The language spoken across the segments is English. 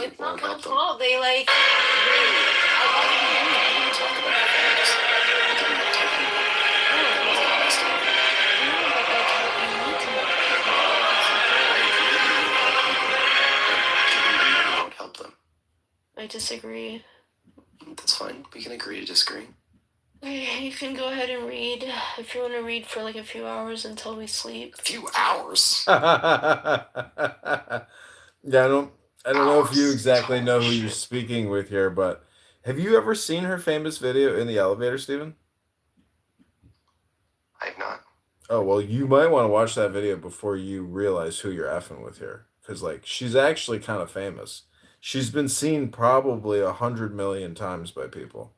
It's not won't my help them. fault. They like. I didn't talk about their feelings. I didn't tell them. That wasn't honest of me. No, but like you need to help people. Like it's I important. agree you need to help people, but giving them money won't help them. I disagree. That's fine. We can agree to disagree. You can go ahead and read if you want to read for like a few hours until we sleep. A few hours? Yeah, I don't know if you exactly know who you're Shit. speaking with here, but have you ever seen her famous video in the elevator, Steven? I have not. Oh, well, you might want to watch that video before you realize who you're effing with here. Because, like, she's actually kind of famous. She's been seen probably 100 million times by people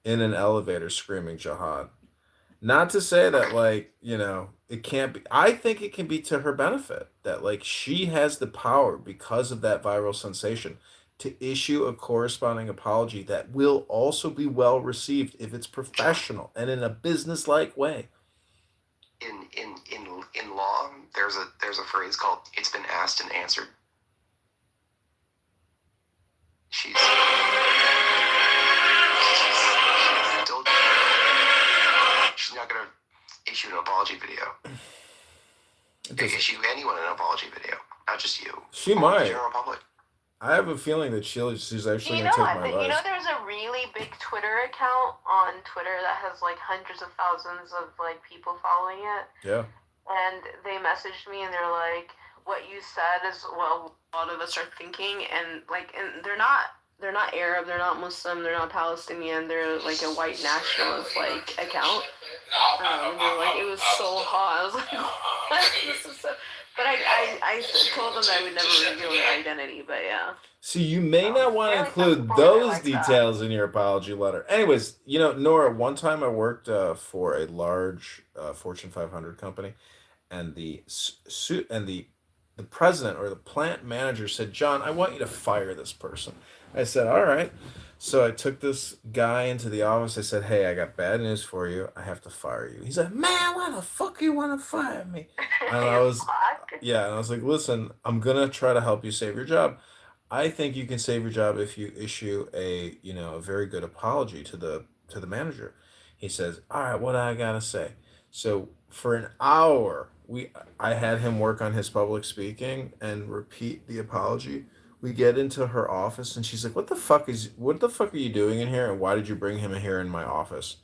in an elevator screaming jihad. Not to say that, Okay. like, it can't be. I think it can be to her benefit that, like, she has the power because of that viral sensation to issue a corresponding apology that will also be well received if it's John, professional and in a business like way. in law, there's a phrase called "it's been asked and answered." She's still. She's not gonna issue an apology video. Issue anyone an apology video, not just you. She All might. The general public. I have a feeling that she's actually going to take my advice. There's a really big Twitter account on Twitter that has like hundreds of thousands of like people following it. Yeah. And they messaged me and they're like, "What you said is what a lot of us are thinking," and they're not Arab, they're not Muslim, they're not Palestinian, they're like a white nationalist like account. And they're like, it was so hot. I was like, what? This is so. But I told them that I would never reveal their identity, but yeah. See, you may not want to Really include some people those like that. details in your apology letter. Anyways, Nora, one time I worked for a large Fortune 500 company, and the president or the plant manager said, "John, I want you to fire this person." I said, "All right." So I took this guy into the office. I said, "Hey, I got bad news for you. I have to fire you." He's like, "Man, why the fuck you want to fire me?" And I was, yeah, and I was like, "Listen, I'm gonna try to help you save your job. I think you can save your job if you issue a very good apology to the manager." He says, "All right, what I gotta say?" So for an hour, I had him work on his public speaking and repeat the apology. We get into her office and she's like, what the fuck are you doing in here, and why did you bring him in here in my office?"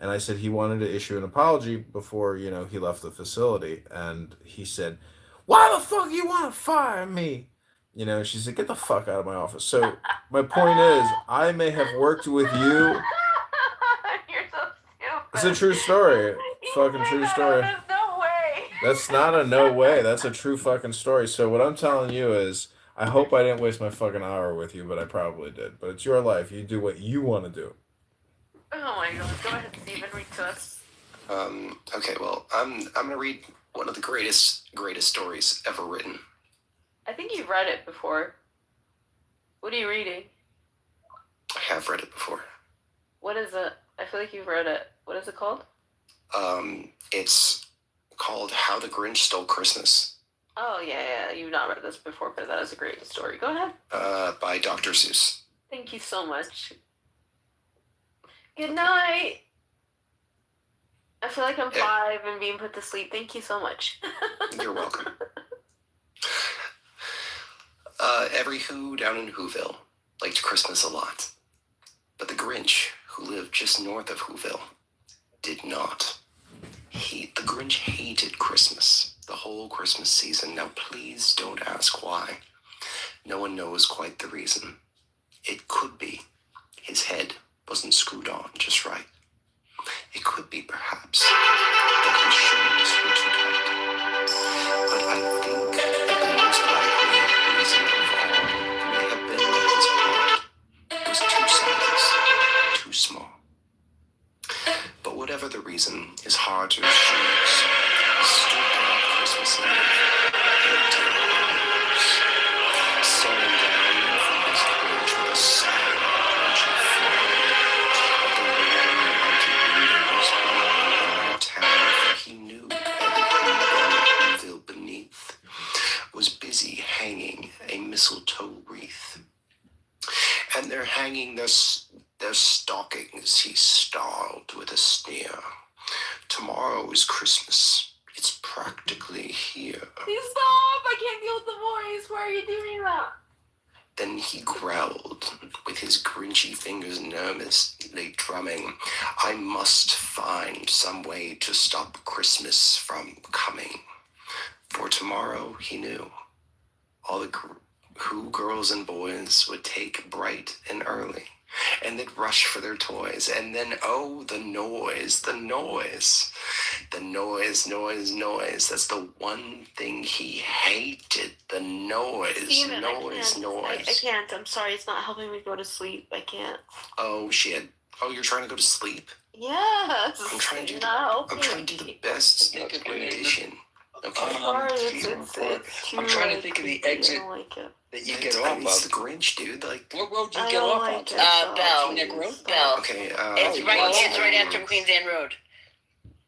And I said he wanted to issue an apology before, he left the facility. And he said, "Why the fuck you want to fire me?" She said, "Get the fuck out of my office." So my point is, I may have worked with you. You're so stupid. It's a true story. Fucking true story. There's no way. That's not a no way. That's a true fucking story. So what I'm telling you is, I hope I didn't waste my fucking hour with you, but I probably did. But it's your life. You do what you want to do. Oh my god. Go ahead, Steven. Read to us. Okay, well, I'm gonna read one of the greatest stories ever written. I think you've read it before. What are you reading? I have read it before. What is it? I feel like you've read it. What is it called? It's called How the Grinch Stole Christmas. Oh, yeah. You've not read this before, but that is a great story. Go ahead. By Dr. Seuss. Thank you so much. Good night. I feel like I'm 5 and being put to sleep. Thank you so much. You're welcome. Every Who down in Whoville liked Christmas a lot. But the Grinch, who lived just north of Whoville, did not. The Grinch hated Christmas, the whole Christmas season. Now please don't ask why. No one knows quite the reason. It could be his head wasn't screwed on just right. It could be, perhaps, that his shoes were too tight. But I think that the most likely reason of all may have been that his heart was two sizes too small. But whatever the reason, his heart or his shoes stood there Christmas Eve, head to the ears, staring down from his porch with a sad, crunchy feeling at the warm, lighted windows beyond the town, for he knew that the Whoville beneath was busy hanging a mistletoe wreath. and they're hanging their stockings, he snarled with a sneer. Tomorrow is Christmas. It's practically here. Please stop! I can't deal with the voice. Why are you doing that? Then he growled, with his grinchy fingers nervously drumming, I must find some way to stop Christmas from coming. For tomorrow, he knew, all the who girls and boys would take bright and early, and they'd rush for their toys, and then, oh, the noise, the noise. The noise. That's the one thing he hated. The noise. Steven, noise. I can't. I'm sorry. It's not helping me go to sleep. I can't. Oh, shit. Oh, you're trying to go to sleep? Yes. I'm trying to do the best rendition. Okay. I'm sorry. It's too, I'm trying to think of the exit I don't like it. that you get off It's of. the Grinch, dude. Like, What road do you I get don't off like on? it. Bell. Neck Road? Bell. okay. It's right after Queens Anne Road.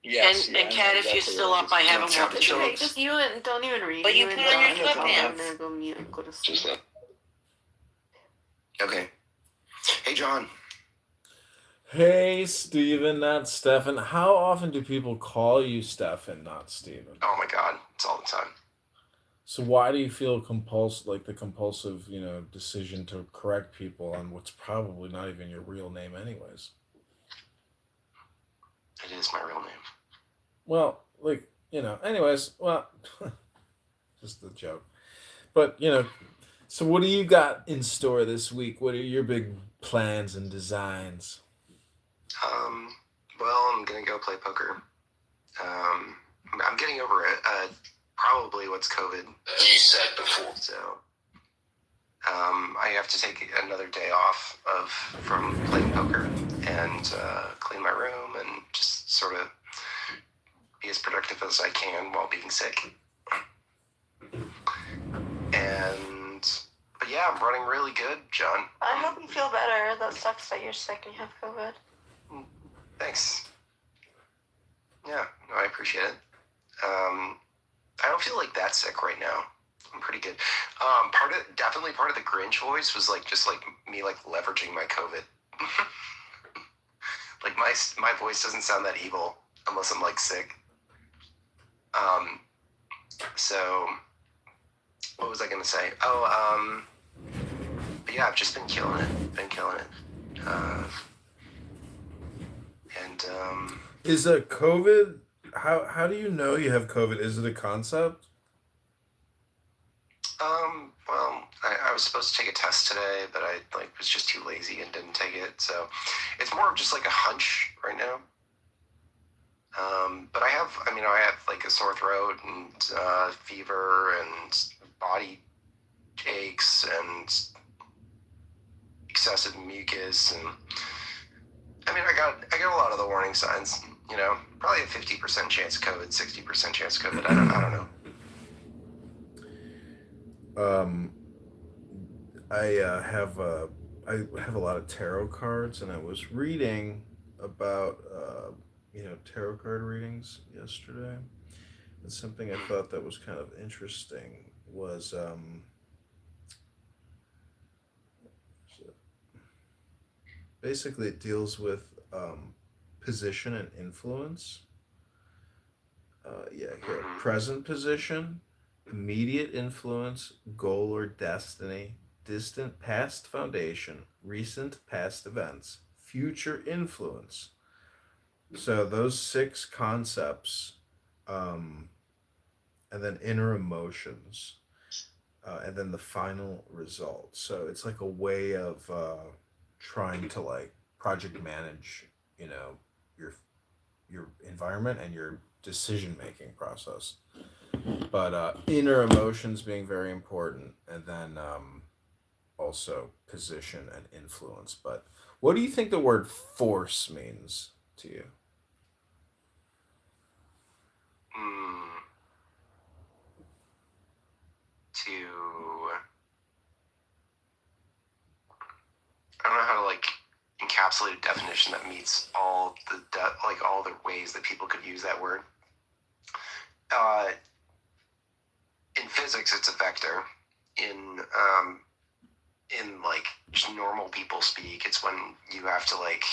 Yes. And Kat, if you're still up, I haven't Yeah, walked Kat, the chill. Okay, just you and don't even read. But you and put on your John, sweatpants. I'm gonna go mute and go to sleep. Just Okay. Hey, John. Hey, Steven, not Stefan. How often do people call you Stefan, not Steven? Oh my God, it's all the time. So why do you feel the compulsive, decision to correct people on what's probably not even your real name anyways? It is my real name. Well, anyways, well, just a joke. But, so what do you got in store this week? What are your big plans and designs? Well, I'm gonna go play poker. I'm getting over it. Probably what's COVID. as you said before. So, I have to take another day off from playing poker and clean my room and just sort of be as productive as I can while being sick. But yeah, I'm running really good, John. I hope you feel better. That sucks that you're sick and you have COVID. Thanks. Yeah, no, I appreciate it. I don't feel like that sick right now. I'm pretty good. Definitely part of the Grinch voice was just me leveraging my COVID. Like my voice doesn't sound that evil unless I'm sick. So what was I gonna say? But yeah, I've just been killing it. Is a COVID? How do you know you have COVID? Is it a concept? Well, I was supposed to take a test today, but I was just too lazy and didn't take it. So it's more of just a hunch right now. But I have a sore throat and fever and body aches and excessive mucus, and I got a lot of the warning signs. Probably a 50% chance of COVID, 60% chance of COVID. I don't know. I have a lot of tarot cards, and I was reading about tarot card readings yesterday. And something I thought that was kind of interesting was basically it deals with position and influence. Here, present position, immediate influence, goal or destiny, distant past foundation, recent past events, future influence. So those 6 concepts, and then inner emotions, and then the final result. So it's like a way of trying to project manage, your environment and your decision making process. But inner emotions being very important, and then also position and influence. But what do you think the word force means to you? I don't know how to encapsulate a definition that meets all the ways that people could use that word. In physics, it's a vector. In like just normal people speak. It's when you have to like.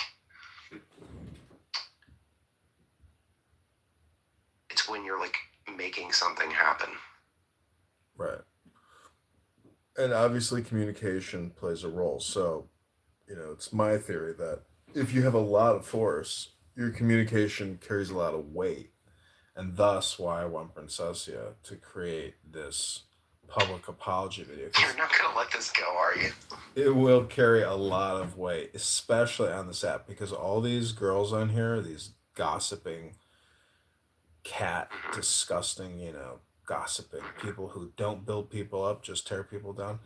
It's when you're like making something happen. Right. And obviously communication plays a role. So, it's my theory that if you have a lot of force, your communication carries a lot of weight. And thus why I want Princessia to create this public apology video. 'Cause You're not gonna let this go, are you? it will carry a lot of weight, especially on this app, because all these girls on here, these gossiping, cat, disgusting, gossiping people who don't build people up, just tear people down.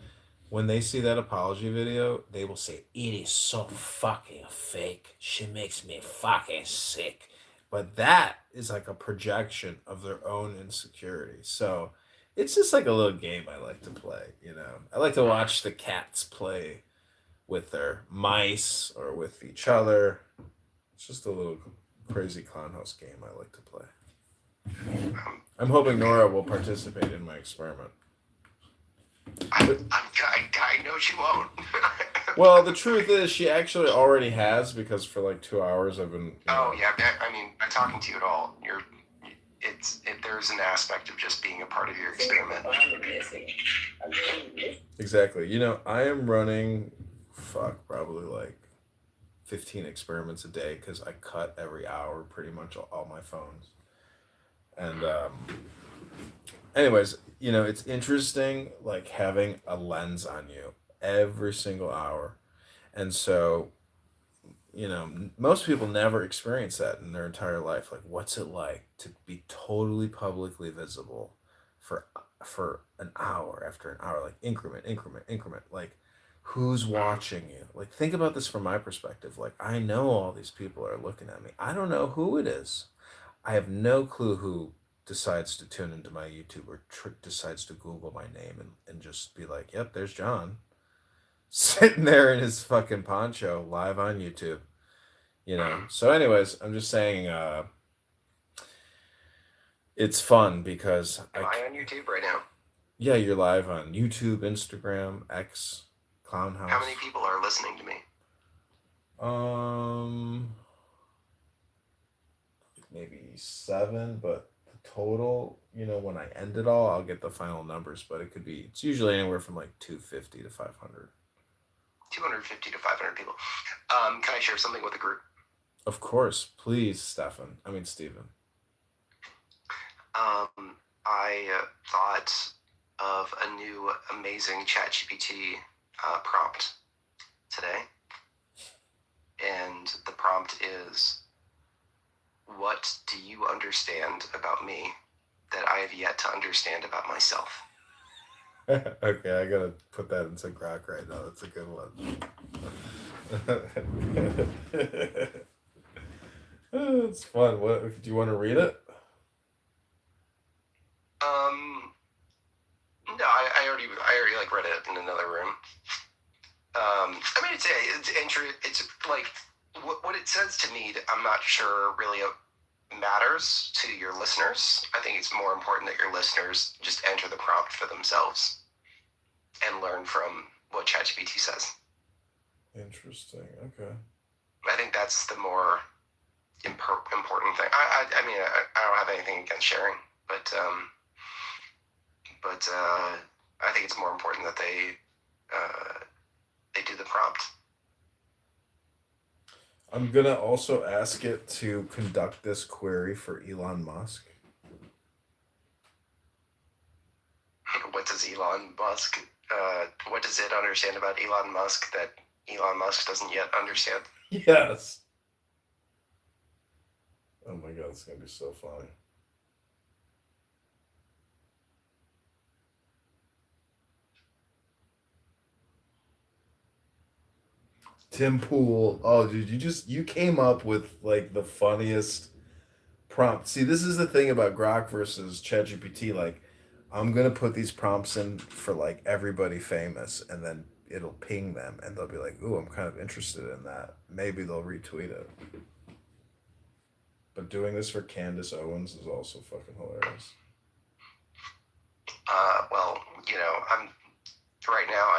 When they see that apology video, they will say, "It is so fucking fake. She makes me fucking sick." But that is like a projection of their own insecurity. So it's just like a little game I like to play, I like to watch the cats play with their mice or with each other. It's just a little crazy clown house game I like to play. I'm hoping Nora will participate in my experiment. I know she won't. Well, the truth is, she actually already has, because for like 2 hours I've been. Oh yeah, I mean, by talking to you at all, there's an aspect of just being a part of your experiment. Exactly. I am running, probably like 15 experiments a day, because I cut every hour pretty much all my phones. And anyways, it's interesting, like having a lens on you every single hour. And so, most people never experience that in their entire life. Like, what's it like to be totally publicly visible for an hour after an hour, like increment, like who's watching you? Like, think about this from my perspective. Like, I know all these people are looking at me. I don't know who it is. I have no clue who decides to tune into my YouTube or decides to Google my name and just be like, "Yep, there's John." Sitting there in his fucking poncho live on YouTube. So anyways, I'm just saying it's fun because Am I on YouTube right now? Yeah, you're live on YouTube, Instagram, X, Clown House. How many people are listening to me? Maybe 7, but the total, when I end it all, I'll get the final numbers, but it's usually anywhere from like 250 to 500. 250 to 500 people. Can I share something with the group? Of course, please, Stephen. I thought of a new amazing ChatGPT prompt today. And the prompt is, what do you understand about me that I have yet to understand about myself? Okay, I gotta put that into Grok right now. That's a good one. It's fun. What do you want to read it? No, I already like read it in another room. I mean, it's like what it says to me. I'm not sure really matters to your listeners. I think it's more important that your listeners just enter the prompt for themselves and learn from what ChatGPT says. Interesting. Okay. I think that's the more important thing. I mean, I don't have anything against sharing, but I think it's more important that they do the prompt. I'm gonna also ask it to conduct this query for Elon Musk. What does Elon Musk? What does it understand about Elon Musk that Elon Musk doesn't yet understand? Yes. Oh my god, it's gonna be so funny. Tim Pool. Oh, dude, you came up with like the funniest prompt. See, this is the thing about Grok versus ChatGPT. Like, I'm gonna put these prompts in for like everybody famous, and then it'll ping them, and they'll be like, "Ooh, I'm kind of interested in that." Maybe they'll retweet it. But doing this for Candace Owens is also fucking hilarious. Well, I'm right now.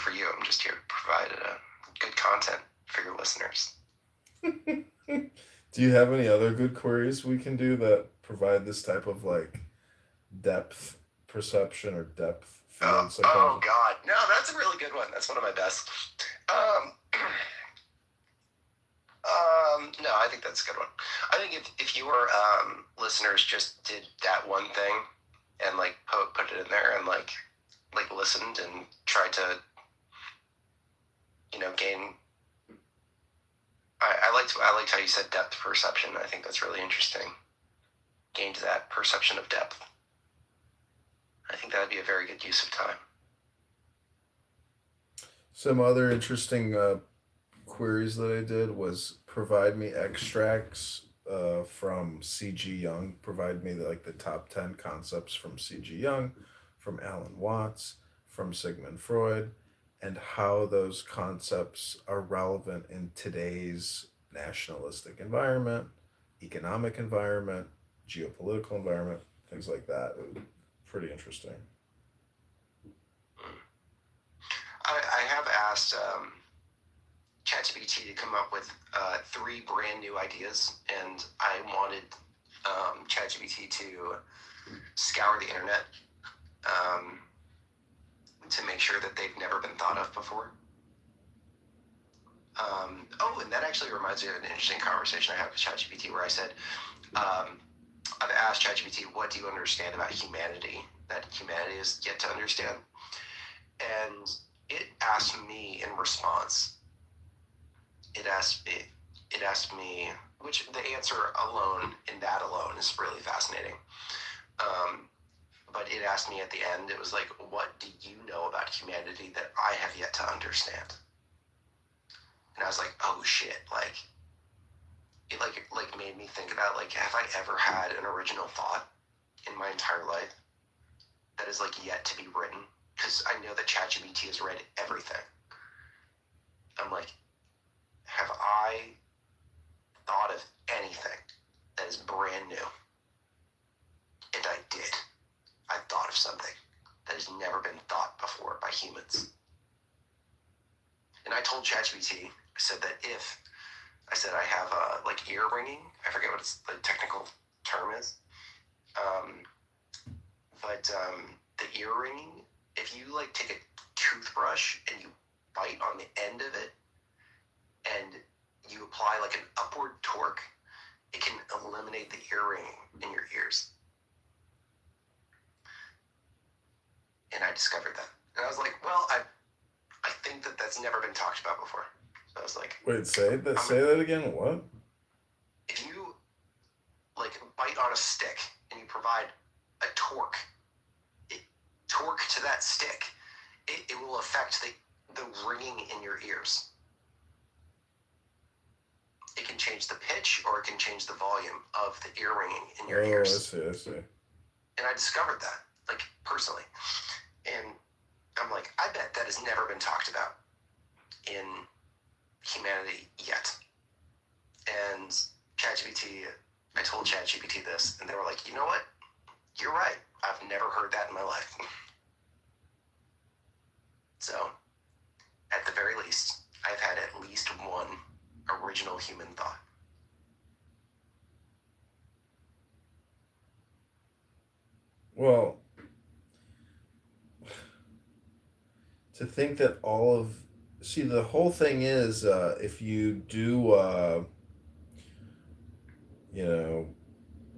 for you. I'm just here to provide good content for your listeners. Do you have any other good queries we can do that provide this type of like depth perception or depth field psychology? Oh God, no, that's a really good one. That's one of my best. No, I think that's a good one. I think if your listeners just did that one thing and like put it in there and like listened and tried to, gain. I liked how you said depth perception. I think that's really interesting. Gained that perception of depth. I think that would be a very good use of time. Some other interesting queries that I did was provide me extracts from C.G. Jung. Provide me the top 10 concepts from C.G. Jung, from Alan Watts, from Sigmund Freud, and how those concepts are relevant in today's nationalistic environment, economic environment, geopolitical environment, things like that. It was pretty interesting. I have asked ChatGPT to come up with 3 brand new ideas, and I wanted ChatGPT to scour the internet to make sure that they've never been thought of before. And that actually reminds me of an interesting conversation I had with ChatGPT where I said, I've asked ChatGPT, what do you understand about humanity that humanity is yet to understand? And it asked me in response, it asked me, which the answer alone, in that alone, is really fascinating. But it asked me at the end, it was like, what do you know about humanity that I have yet to understand? And I was like, oh shit, it made me think about, have I ever had an original thought in my entire life that is, yet to be written? Because I know that ChatGPT has read everything. I'm like, have I thought of anything that is brand new? And I did. I thought of something that has never been thought before by humans. And I told ChatGPT, I said that I have ear ringing. I forget what the technical term is. But the ear ringing, if you take a toothbrush and you bite on the end of it and you apply an upward torque, it can eliminate the ear ringing in your ears. And I discovered that. And I was like, well, I think that's never been talked about before. So I was like, wait, say that again. What? If you bite on a stick and you provide a torque to that stick, it will affect the ringing in your ears. It can change the pitch or it can change the volume of the ear ringing in your ears. I see. And I discovered that, personally. And I'm like, I bet that has never been talked about in humanity yet. And ChatGPT, I told ChatGPT this, and they were like, you know what? You're right. I've never heard that in my life. So, at the very least, I've had at least one original human thought. Well, to think that the whole thing is, if you do,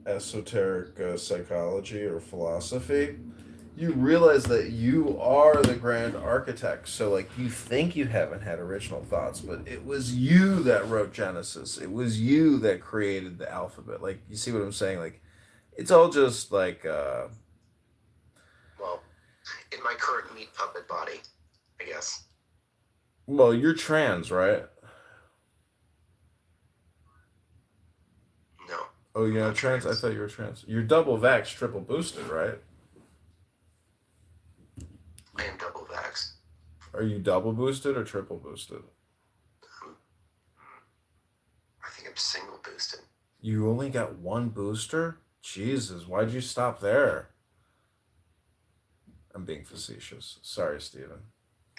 esoteric psychology or philosophy, you realize that you are the grand architect. So, you think you haven't had original thoughts, but it was you that wrote Genesis. It was you that created the alphabet. You see what I'm saying? It's all just Well, in my current meat puppet body, I guess. Well, you're trans, right? No. Oh, you're not trans? I thought you were trans. You're double vax, triple boosted, right? I am double vax. Are you double boosted or triple boosted? I think I'm single boosted. You only got one booster? Jesus, why'd you stop there? I'm being facetious. Sorry, Steven.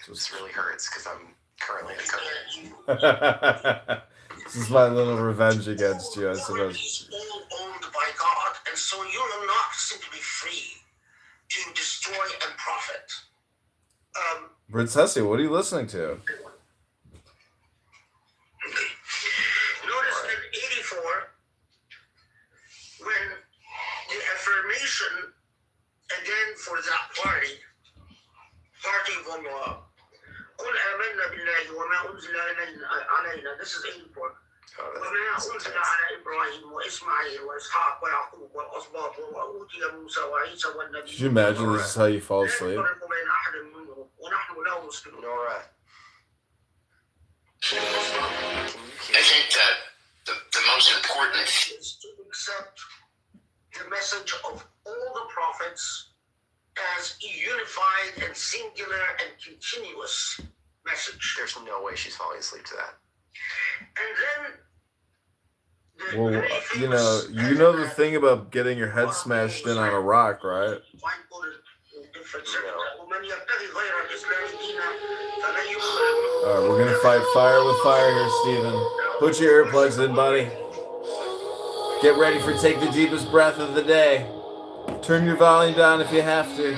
This really hurts because I'm currently in a coma. This is my little revenge against you, I suppose. Is all owned by God, and so you're not simply free to destroy and profit. Princessi, what are you listening to? Notice in 84, when the affirmation again for that party of Allah, قل آمنا بالله وما أنزل علينا. This is 84. وما أنزل على إبراهيم وإسماعيل وإسحاق ويعقوب والأسباط وأوتي موسى وعيسى والنبيين. Could you imagine this is how you fall asleep? لا نفرق بين أحد منهم ونحن له مسلمون. Nora. I think that the most important is to accept the message of all the prophets as a unified and singular and continuous message. There's no way she's falling asleep to that. And then the Well, very you know famous the thing about getting your head smashed in on a rock, right? Alright, we're gonna fight fire with fire here, Steven. Put your earplugs in, buddy. Get ready for Take the Deepest Breath of the Day. Turn your volume down if you have to.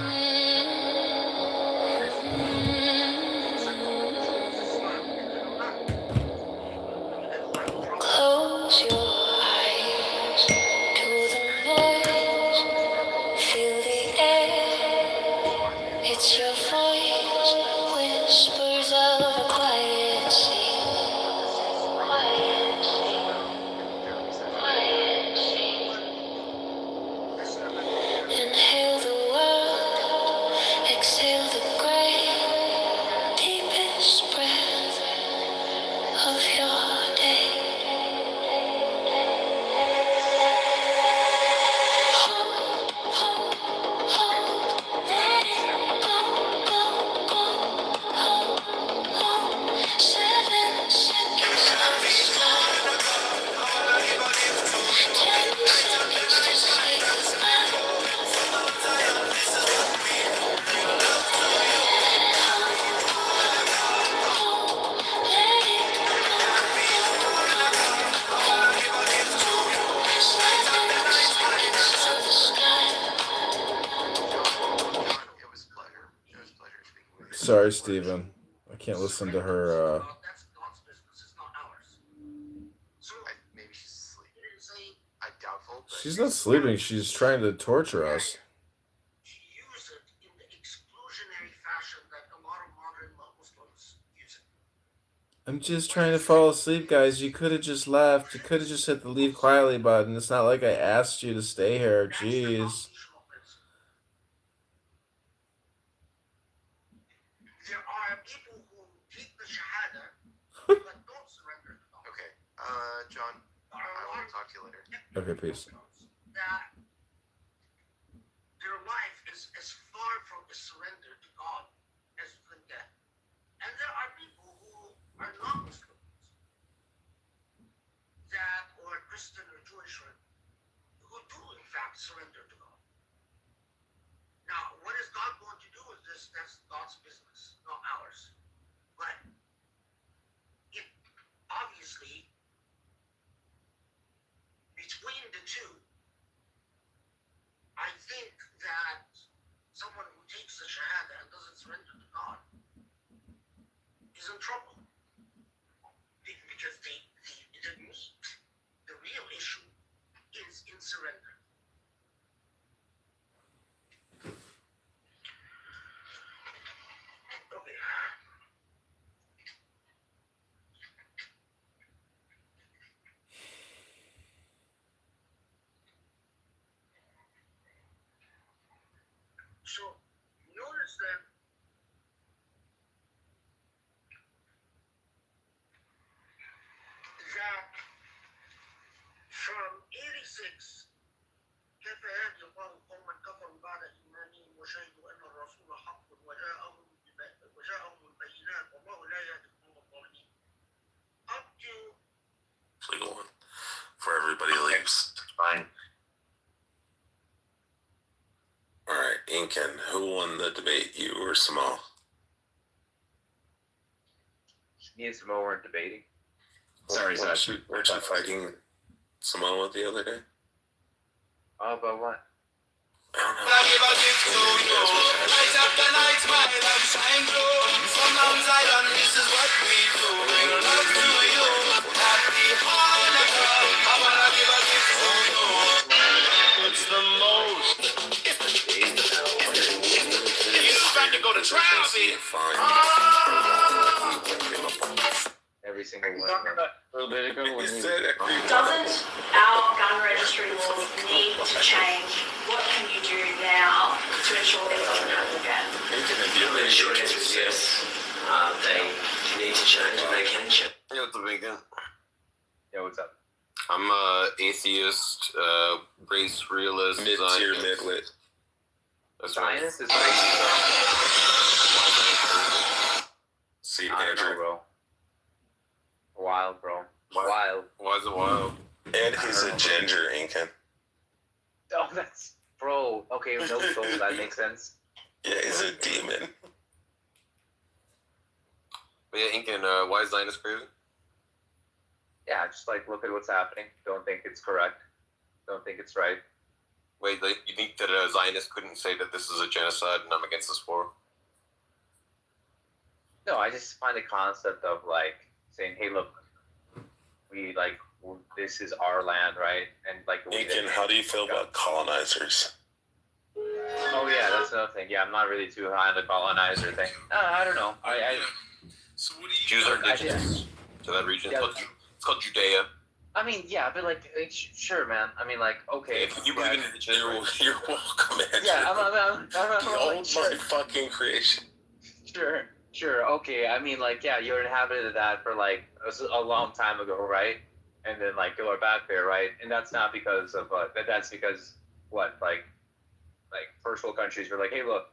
Close your eyes to the noise. Feel the air. It's your voice. Whispers of a quiet sea. Quiet sea. Quiet sea. Inhale the world. Exhale the great. Deepest breath of your day. It was a pleasure. It was a pleasure speaking with you. Sorry, Steven. I can't listen to her. That's God's business, it's not ours. So Maybe she's asleep. I doubtful. But She's not sleeping. She's trying to torture us. use it in the exclusionary fashion that a lot of modern Muslims use it. I'm just trying to fall asleep, guys. You could have just left. You could have just hit the leave quietly button. It's not like I asked you to stay here. That's the Jeez. foundational principle. There are people who take the Shahada but don't surrender to God. Okay. John, There I are a lot will of talk to you later. Okay, peace. that their life is as far from a surrender to God as you can get. And there are people who are not Muslims, that or Christian or Jewish, who do in fact surrender to God. Now, what is God going to do with this? That's God's business, not ours. But it obviously, between the two, I think that someone who takes the Shahada and doesn't surrender to God is in trouble. Because the meat, the real issue, is in surrender. Okay. So notice that from 86 كيف يهدي الله قوما كفروا بعد إيمانهم وشهدوا أن الرسول حق وجاءهم البينات والله لا يهدي القوم الظالمين. Up to legal one before everybody leaves. fine. All right, Incan, who won the debate, you or Samal? me and Samoa weren't debating. Sorry, weren't Zach. you fighting Samoa the other day? Oh, about what? I don't know. When you guys were chatting. It's the most. You about to go to trial, baby. Every single one. A little bit ago when He we said that creep. Doesn't our gun registry laws need to change? What can you do now to ensure this doesn't happen again? The short answer is yes. They need to change and they can change. Yeah, what's up, Megan? Yeah, what's up? I'm atheist, race realist, Mid-tier, Zionist. mid-lit. That's right. Zionist is like, See, I don't know, Andrew. bro. Wild, bro. What? Wild. Why is it wild? And he's a ginger, Incan. Oh, that's bro. Okay, no, so that makes sense. Yeah, he's a demon. But yeah, Incan, why is Zionist crazy? Yeah, just like look at what's happening. Don't think it's correct. Don't think it's right. Wait, like, you think that a Zionist couldn't say that this is a genocide and I'm against this war? No, I just find the concept of like saying, "Hey, look, we like this is our land, right?" And like the way Incan, that- how do you feel about colonizers? Oh yeah, that's another thing. Yeah, I'm not really too high on the colonizer thing. I don't know. So what do you Jews are indigenous to that region. Yeah. It's called Judea. I mean, yeah, but like, sure, man. I mean, like, okay. If you believe in indigenous, You're welcome, Andrew. Yeah, I'm Behold sure. my fucking creation. Sure, okay. I mean, like, yeah, you're inhabited that for like a long time ago, right? And then like you are back there, right? And that's not because of that's because what like first world countries were like, hey, look,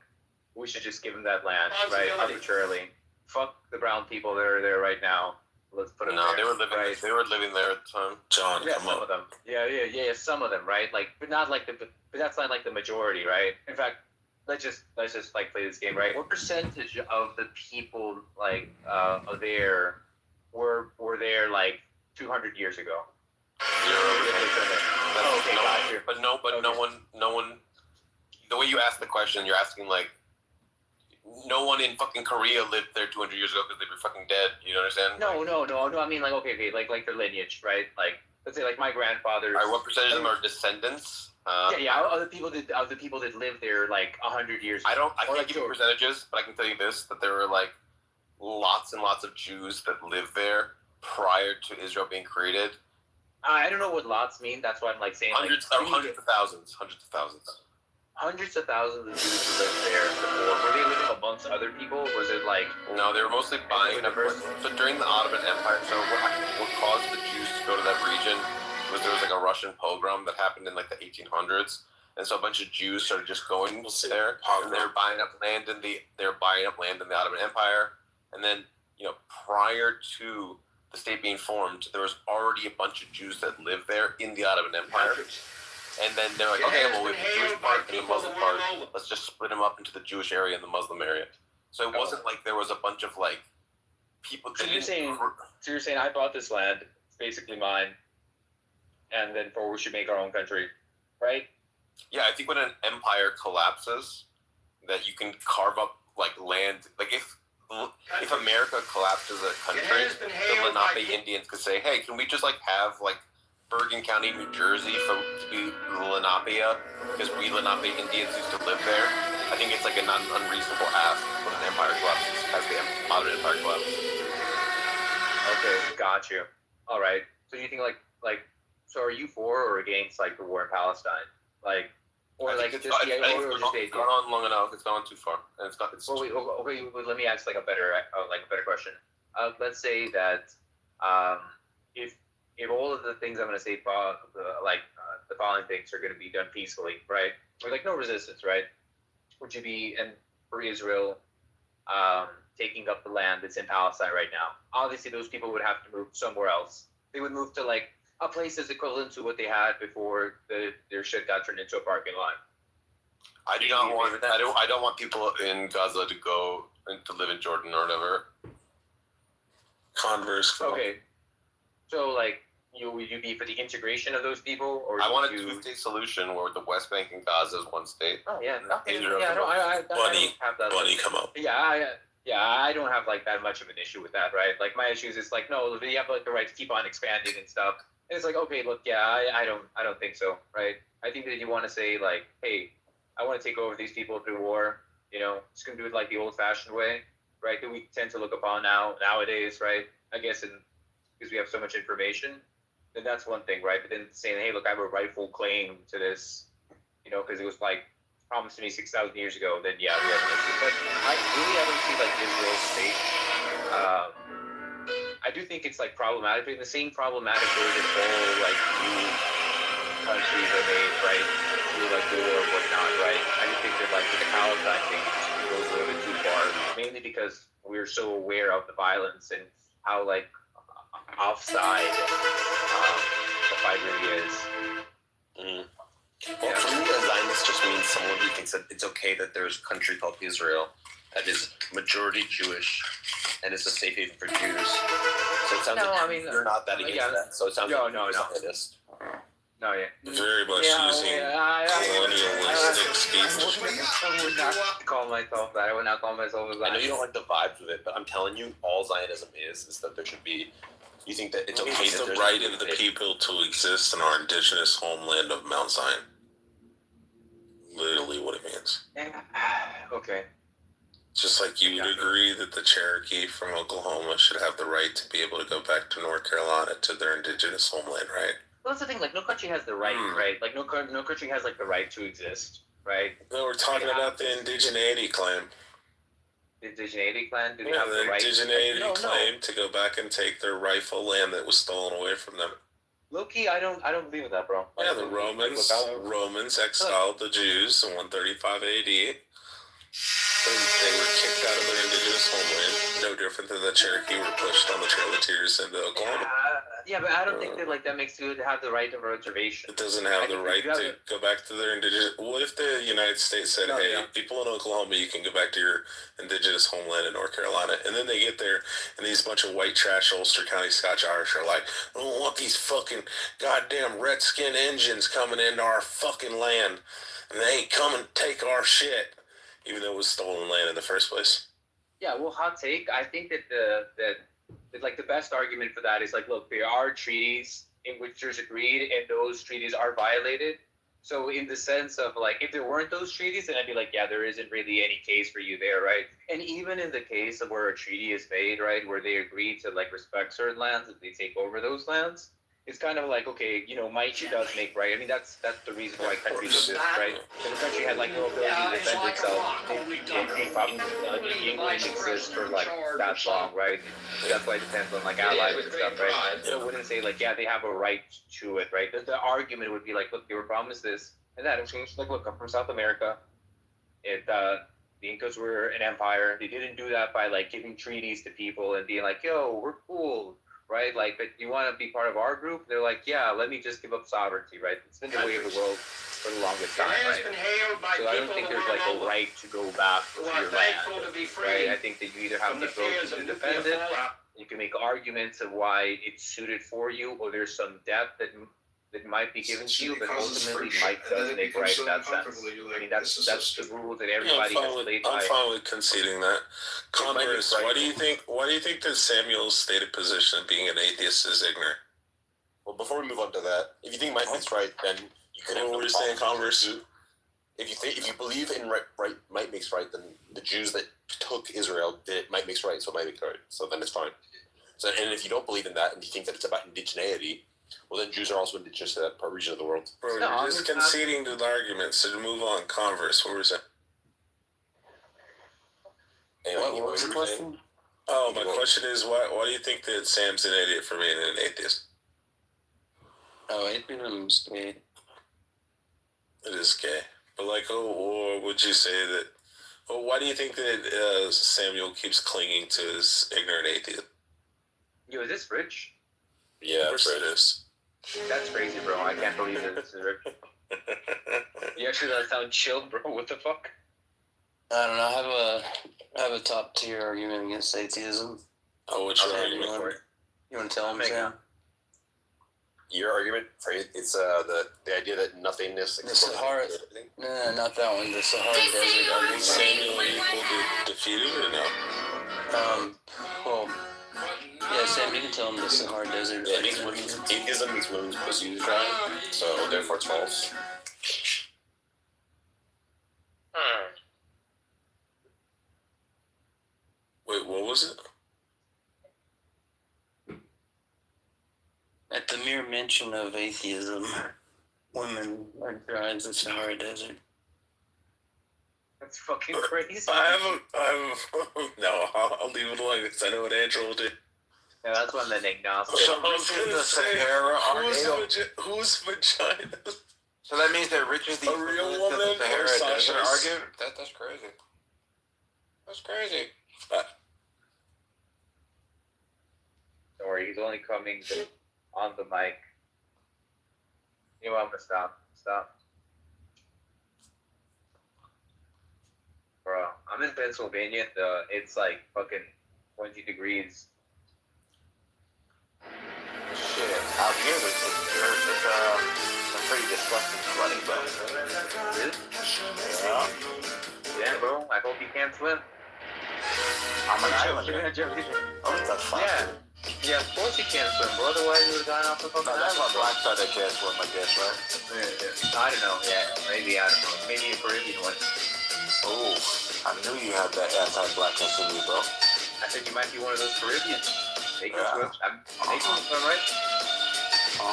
we should just give them that land, right? Arbitrarily. Fuck the brown people that are there right now. Let's put them no, there. they were living. right? They were living there at the time. John, Yeah, come some on. of them. Yeah, some of them, right? Like, but not like but that's not like the majority, right? In fact, let's just like play this game, right? What percentage of the people like there were there like 200 years ago? 0%. Oh, okay, got you. But no one. The way you ask the question, you're asking like, no one in fucking Korea lived there 200 years ago because they were fucking dead. You understand? No. I mean, like, okay, like their lineage, right? Like, let's say, like my grandfather's. All right, what percentage of them are descendants? Other people that lived there like 100 years ago. I can't give you percentages, but I can tell you this: that there were like lots and lots of Jews that lived there prior to Israel being created. I don't know what lots mean. That's why I'm like saying Hundreds of thousands. Hundreds of thousands of Jews who lived there before. Were they living amongst other people? Was it like... No, they were mostly buying them. So during the Ottoman Empire, so what caused the Jews to go to that region was there was like a Russian pogrom that happened in like the 1800s. And so a bunch of Jews started just going there. And they were buying up land in the Ottoman Empire. And then, prior to the state being formed, there was already a bunch of Jews that lived there in the Ottoman Empire. And then they're like, okay, well, we have the Jewish part and the Muslim part. Let's just split them up into the Jewish area and the Muslim area. So it wasn't like there was a bunch of like people. So you're saying I bought this land, it's basically mine, and then we should make our own country, right? Yeah, I think when an empire collapses, that you can carve up like land. Like if America collapsed as a country, the Lenape Indians could say, hey, can we just like have like Bergen County, New Jersey, to be Lenape, because we Lenape Indians used to live there. I think it's like an unreasonable ask when an empire collapses, as the modern empire collapses. Okay, got you. All right. So you think so are you for or against like the war in Palestine? Like, or like just it's gone on long enough. It's gone on too far, and okay. Let me ask like a better question. Let's say that if all of the things I'm going to say, the following things are going to be done peacefully, right? Or like no resistance, right? Would you be for Israel taking up the land that's in Palestine right now? Obviously, those people would have to move somewhere else. They would move to like a place that's equivalent to what they had before their shit got turned into a parking lot. I don't want people in Gaza to go and to live in Jordan or whatever. Converse. Okay. So, like, would you be for the integration of those people, or I want a you? two-state solution where the West Bank and Gaza is one state. Oh yeah, okay. Israel Yeah, can no, go. I Bunny, don't have that. Bunny, come up. Yeah, I don't have like that much of an issue with that, right? Like my issue is it's like no, you have like the right to keep on expanding and stuff. And it's like okay, look, yeah, I don't think so, right? I think that you want to say like, hey, I want to take over these people through war. You know, just gonna do it like the old-fashioned way, right? That we tend to look upon nowadays, right? I guess because we have so much information, then that's one thing, right? But then saying, hey, look, I have a rightful claim to this, you know, because it was like promised to me 6,000 years ago, then yeah, we have an issue. But I don't see like Israel's state. I do think it's like problematic, but in the same problematic way that all like new countries are made, right? Through like war or whatnot, right? I just think that like with the Palestine thing, it goes a little bit too far, mainly because we're so aware of the violence and how like offside the fight really is. Mm. Well, for me, a Zionist just means someone who thinks that it's okay that there's a country called Israel that is majority Jewish and is a safe haven for Jews. So it sounds you're not that against that. So it sounds like you're a Zionist. No, yeah. Very much using colonialistic speech. I would not call myself that. I would not call myself a Zionist. I know you don't like the vibes of it, but I'm telling you, all Zionism is that there should be. You think that it's okay? It's the right of the people to exist in our indigenous homeland of Mount Zion. Literally, what it means. Okay. Just like you would agree that the Cherokee from Oklahoma should have the right to be able to go back to North Carolina to their indigenous homeland, right? Well, that's the thing. Like, no country has the right, right? Like, no country has like the right to exist, right? No, we're talking about the indigeneity claim. The indigeneity claim? Do they Yeah, have the the right? indigeneity claim to go back and take their rightful land that was stolen away from them. Low-key, I don't believe in that, bro. Yeah, the Romans exiled the Jews in 135 AD. They were kicked out of their indigenous homeland, no different than the Cherokee were pushed on the Trail of Tears into Oklahoma. Yeah, but I don't think that like that makes you have the right of reservation. It doesn't have the right to go back to their indigenous. What if the United States said, "Hey, people in Oklahoma, you can go back to your indigenous homeland in North Carolina," and then they get there, and these bunch of white trash Ulster County Scotch Irish are like, "I don't want these fucking goddamn redskin Indians coming into our fucking land, and they ain't coming to take our shit." Even though it was stolen land in the first place. Yeah, well, hot take. I think that the best argument for that is like, look, there are treaties in which there's agreed, and those treaties are violated. So in the sense of like, if there weren't those treaties, then I'd be like, yeah, there isn't really any case for you there, right? And even in the case of where a treaty is made, right, where they agree to like respect certain lands, if they take over those lands, it's kind of like, okay, you know, might does make right. I mean, that's the reason why countries exist, right? If the country had like no ability to defend itself, it probably England exists for like that long, right? So that's why it depends on like allies and stuff, right? So it wouldn't say like, yeah, they have a right to it, right? The argument would be like, look, they were promised this and that. It's like, look, I'm from South America. The Incas were an empire. They didn't do that by like giving treaties to people and being like, yo, we're cool. Right, like, but you want to be part of our group? They're like, yeah, let me just give up sovereignty, right? It's been the way of the world for the longest time, right? So I don't think there's like a right to go back to your land, right? I think that you either have the ability to defend it, you can make arguments of why it's suited for you, or there's some depth that might be given to you, but ultimately Mike does make right in that sense. I mean, that's the rule that everybody has played by. I'm fine with conceding that. Congress, why do you think that Samuel's stated position of being an atheist is ignorant? Well, before we move on to that, if you think Mike makes right, then you could have what we're saying, Congress. If you believe in right, might makes right, then the Jews that took Israel did might makes right, so it might make right. So then it's fine. So, and if you don't believe in that and you think that it's about indigeneity, well, then Jews are also indigenous to that part region of the world. Bro, you're just conceding to the argument, so to move on. Converse, what was that? Anyway, what was the question? Oh, my question is, why do you think that Sam's an idiot for being an atheist? Oh, atheism's gay. It is gay. But, like, or would you say that... Well, why do you think that Samuel keeps clinging to his ignorant atheism? Yo, is this Rich? Yeah, it is. That's crazy, bro. I can't believe that this is Rich. You actually doesn't sound chill, bro. What the fuck? I don't know. I have a top tier argument against atheism. Oh, what's your I'll argument go for for it? it. You want to tell him, Make Sam? Your argument for it, it's the idea that nothingness. The Sahara. No, not that one. The Sahara Desert argument. Same or equal to defeated or no? Well, yeah, Sam, you can tell him the Sahara Desert. Yeah, atheism means women's pussy is dry, so therefore it's false. Wait, what was it? At the mere mention of atheism, women are dry as the Sahara Desert. That's fucking crazy. No, I'll leave it alone because I know what Andrew will do. Yeah, that's when the agnostic. So who's in the Sahara are Whose vagina? So that means that Rich is the A real equivalent woman to the Sahara or Desert Sasha's? argument? That's crazy. That's crazy. Don't worry, he's only coming on the mic. You know what? I'm gonna stop. Bro, I'm in Pennsylvania. It's like fucking 20 degrees. Shit. Out here, it's some pretty disgusting sweating, bro. Really? Yeah. Yeah, bro. I hope you can't swim. I'm an islander. What the fuck? Yeah, of course you can't swim, bro. Otherwise you would have gone off the fucking No, that's my island. black side that can't swim, I guess, right? I don't know. Yeah, maybe I don't know. Maybe a Caribbean one. Oh, I knew you had that anti-blackness in you, bro. I said you might be one of those Caribbeans. They can swim. They can swim, right? So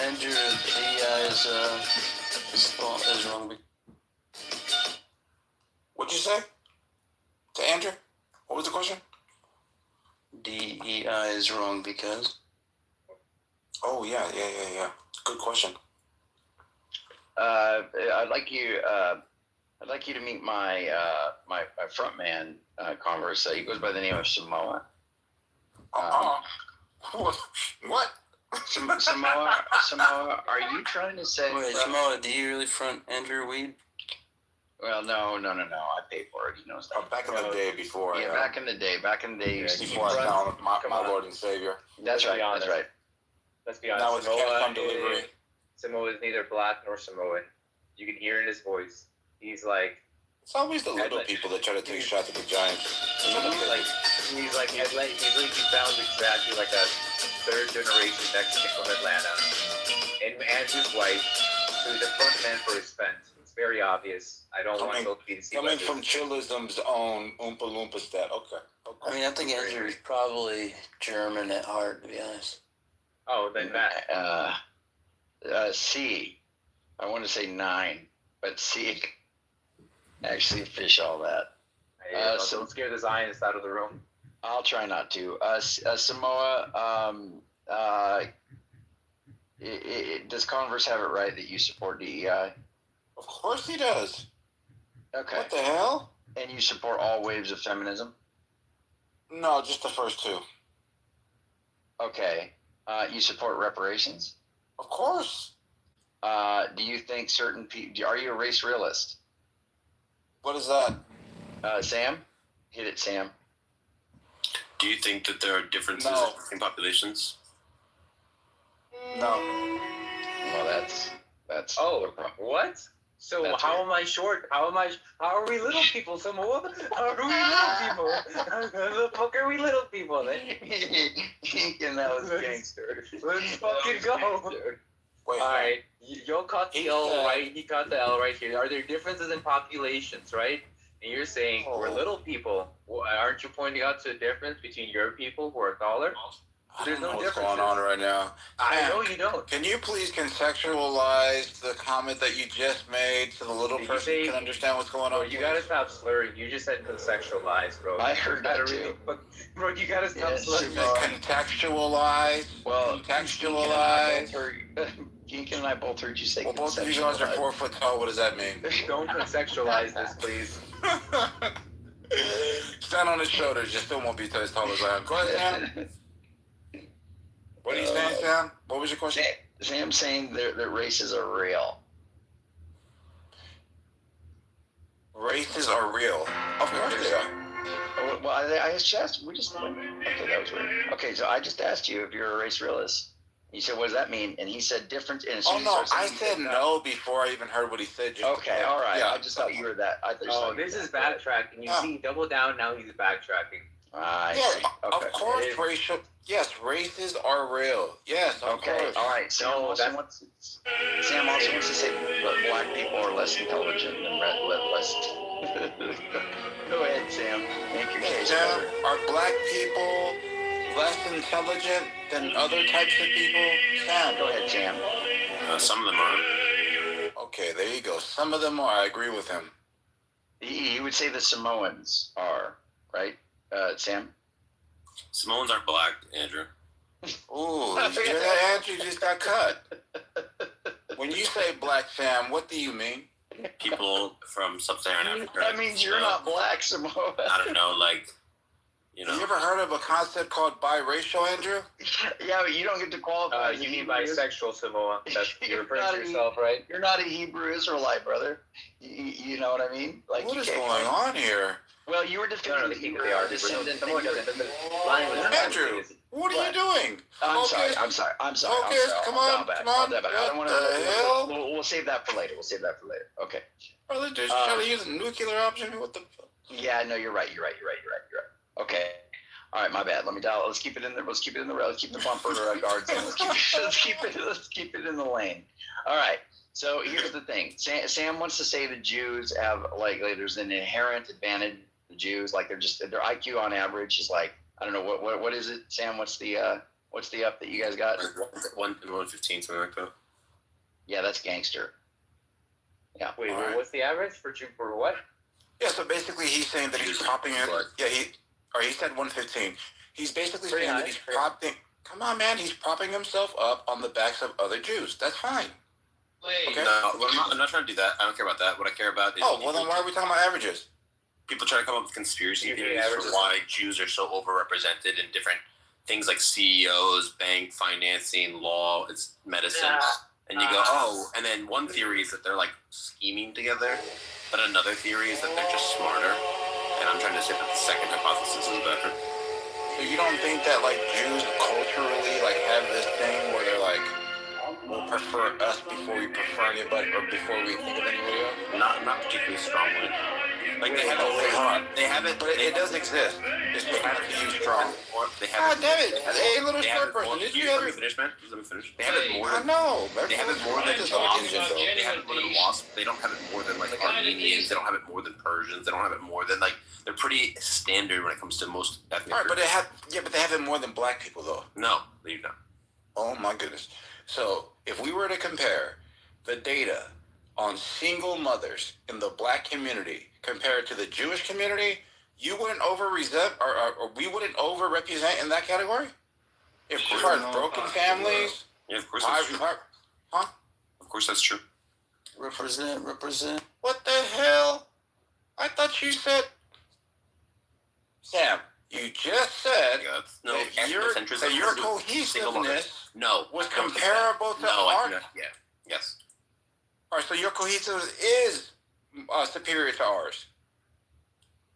Andrew, DEI is wrong. What'd you say? To Andrew? What was the question? DEI is wrong because. Oh, yeah. Good question. I'd like you to meet my my front man, Converse. He goes by the name of Samoa. What? Samoa, are you trying to say? Wait, Samoa, do you really front Andrew Weed? Well, no. I paid for it. He knows that. Back in the day before. Yeah, back in the day. Before I found my Lord and Savior. That's right. Honest. That's right. Let's be honest. Now it's cash on delivery. Samoa is neither black nor Samoan. You can hear in his voice. He's like. It's always the little people that try to take shots at the giants. He's like he sounds exactly like a third generation Mexican from Atlanta, and his wife. So he's a front man for his fence. It's very obvious. I don't want both of you to see. Coming from Chillism's own Oompa Loompa stat. Okay. I mean, I think Andrew is probably German at heart, to be honest. Oh, then that. C. I want to say 9, but C. Actually, fish all that. So don't scare the Zionists out of the room. I'll try not to. Samoa, does Converse have it right that you support DEI? Of course he does. Okay. What the hell? And you support all waves of feminism? No, just the first two. Okay. You support reparations? Of course. Do you think certain people... Are you a race realist? What is that? Sam? Hit it, Sam. Do you think that there are differences in populations? No. Well, that's. Oh, what? So That's how weird. am I short? How are we little people, Samoa? How are we little people? How the fuck are we little people then? And that was gangster. Let's fucking go. Wait. Alright, you caught the L right, he caught the L right here. Are there differences in populations, right? And you're saying we're little people. Well, aren't you pointing out to a difference between your people who are taller? There's no what's difference going on right now. I know you don't. Can you please contextualize the comment that you just made so the little person can understand what's going on? Bro, you gotta stop slurring. You just said conceptualize, bro. I heard that really, too. bro, you gotta stop slurring. Contextualize. Well, contextualize. Keegan and I both heard you say Well, both of you guys are 4 foot tall. What does that mean? Don't contextualize this, please. Stand on his shoulders. You still won't be as tall as I am. Go ahead, Sam. What are you saying, Sam? What was your question? Sam's saying that races are real. Races are real. Of course they are. Well, I just asked. We just okay. That was weird. Okay, so I just asked you if you're a race realist. You said, "What does that mean?" And he said, "Different." And Oh no, I said no before I even heard what he said. Okay, all right. Yeah. I just thought you were that. This is backtracking. You see, double down. Now he's backtracking. I see. Okay. Of course, racial. Yes, races are real. Yes, of course. All right. Sam also wants to say that black people are less intelligent than less. Go ahead, Sam. Make your case. Sam, are black people less intelligent than other types of people? Sam, go ahead, Sam. Some of them are. Okay, there you go. Some of them are. I agree with him. You would say the Samoans are, right, Sam? Samoans aren't black, Andrew. Ooh, did you hear that, Andrew? You just got cut. When you say black, Sam, what do you mean? People from sub-Saharan Africa. That means you're not black, Samoan. I don't know, like, you know. You ever heard of a concept called biracial, Andrew? Yeah, but you don't get to qualify. You mean bisexual Samoa. That's, you're referring to yourself, right? You're not a Hebrew Israelite, brother. You know what I mean? Like, what is going on here? Well, you were defending that you were a descendant. Andrew, what are you doing? I'm sorry. Focus, come on. Come on. I don't want What the to. We'll save that for later. Okay. Brother, just trying to use a nuclear option. What the? Yeah, no, you're right. Okay. All right, my bad. Let's keep it in there. Let's keep it in the road. Let's keep the bumper guards in. Let's keep it in the lane. All right. So here's the thing. Sam wants to say the Jews have like there's an inherent advantage. The Jews like their IQ on average is like I don't know what is it, Sam? What's the up that you guys got? 115, something like that. Yeah, that's gangster. Yeah. Wait, what's the average for what? Yeah, so basically he's saying that he's propping him. Yeah, he said 115. He's basically saying that he's propping. Come on, man, he's propping himself up on the backs of other Jews. That's fine. Okay. No, I'm not trying to do that. I don't care about that. What I care about is. Oh, well, then why are we talking about averages? People try to come up with conspiracy theories for why Jews are so overrepresented in different things like CEOs, bank financing, law, it's medicine. And you go, oh, and then one theory is that they're like scheming together, but another theory is that they're just smarter. And I'm trying to say that the second hypothesis is better. So you don't think that like Jews culturally like have this thing where they're like, we'll prefer us before we prefer anybody or before we think of anybody else? Not particularly strongly. Like they have it, but it does exist. It's just not to use strong. They have God damn it! Hey, little short person, did you ever finish, man? Let me finish. They have it more than. I know. They have it more than They have it more than Wasps. They don't have it more than like Armenians. They don't have it more than Persians. They don't have it more than like. They're pretty standard when it comes to most ethnic. All right, but they have it more than black people though. No, they don't. Oh my goodness! So if we were to compare the data on single mothers in the black community compared to the Jewish community, you wouldn't or we wouldn't overrepresent in that category? If as far as broken families, yeah, of course that's true. Huh? Of course that's true. Represent. What the hell? I thought you said, Sam. You just said that your cohesiveness was comparable to ours. Yeah. Yes. All right, so your cohesiveness is superior to ours.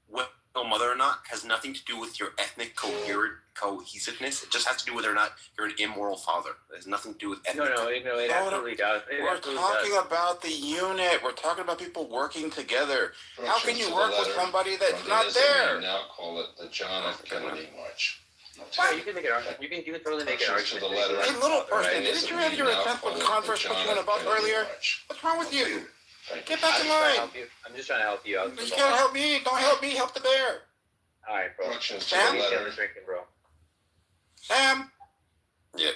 Well, whether or not has nothing to do with your ethnic cohesiveness. It just has to do with whether or not you're an immoral father. It has nothing to do with ethnic. No, it absolutely does. We're talking about the unit. We're talking about people working together. How can you work with somebody that's not there? Now call it the John F. Kennedy March. Yeah, you can totally make an argument. Hey, little person, didn't you have your attempt with Congress put you in a bus earlier? What's wrong with you? Get back in line. I'm just trying to help you out. You can't help me. Don't help me. Help the bear. All right, bro. Sam? Bro. Sam? Yeah.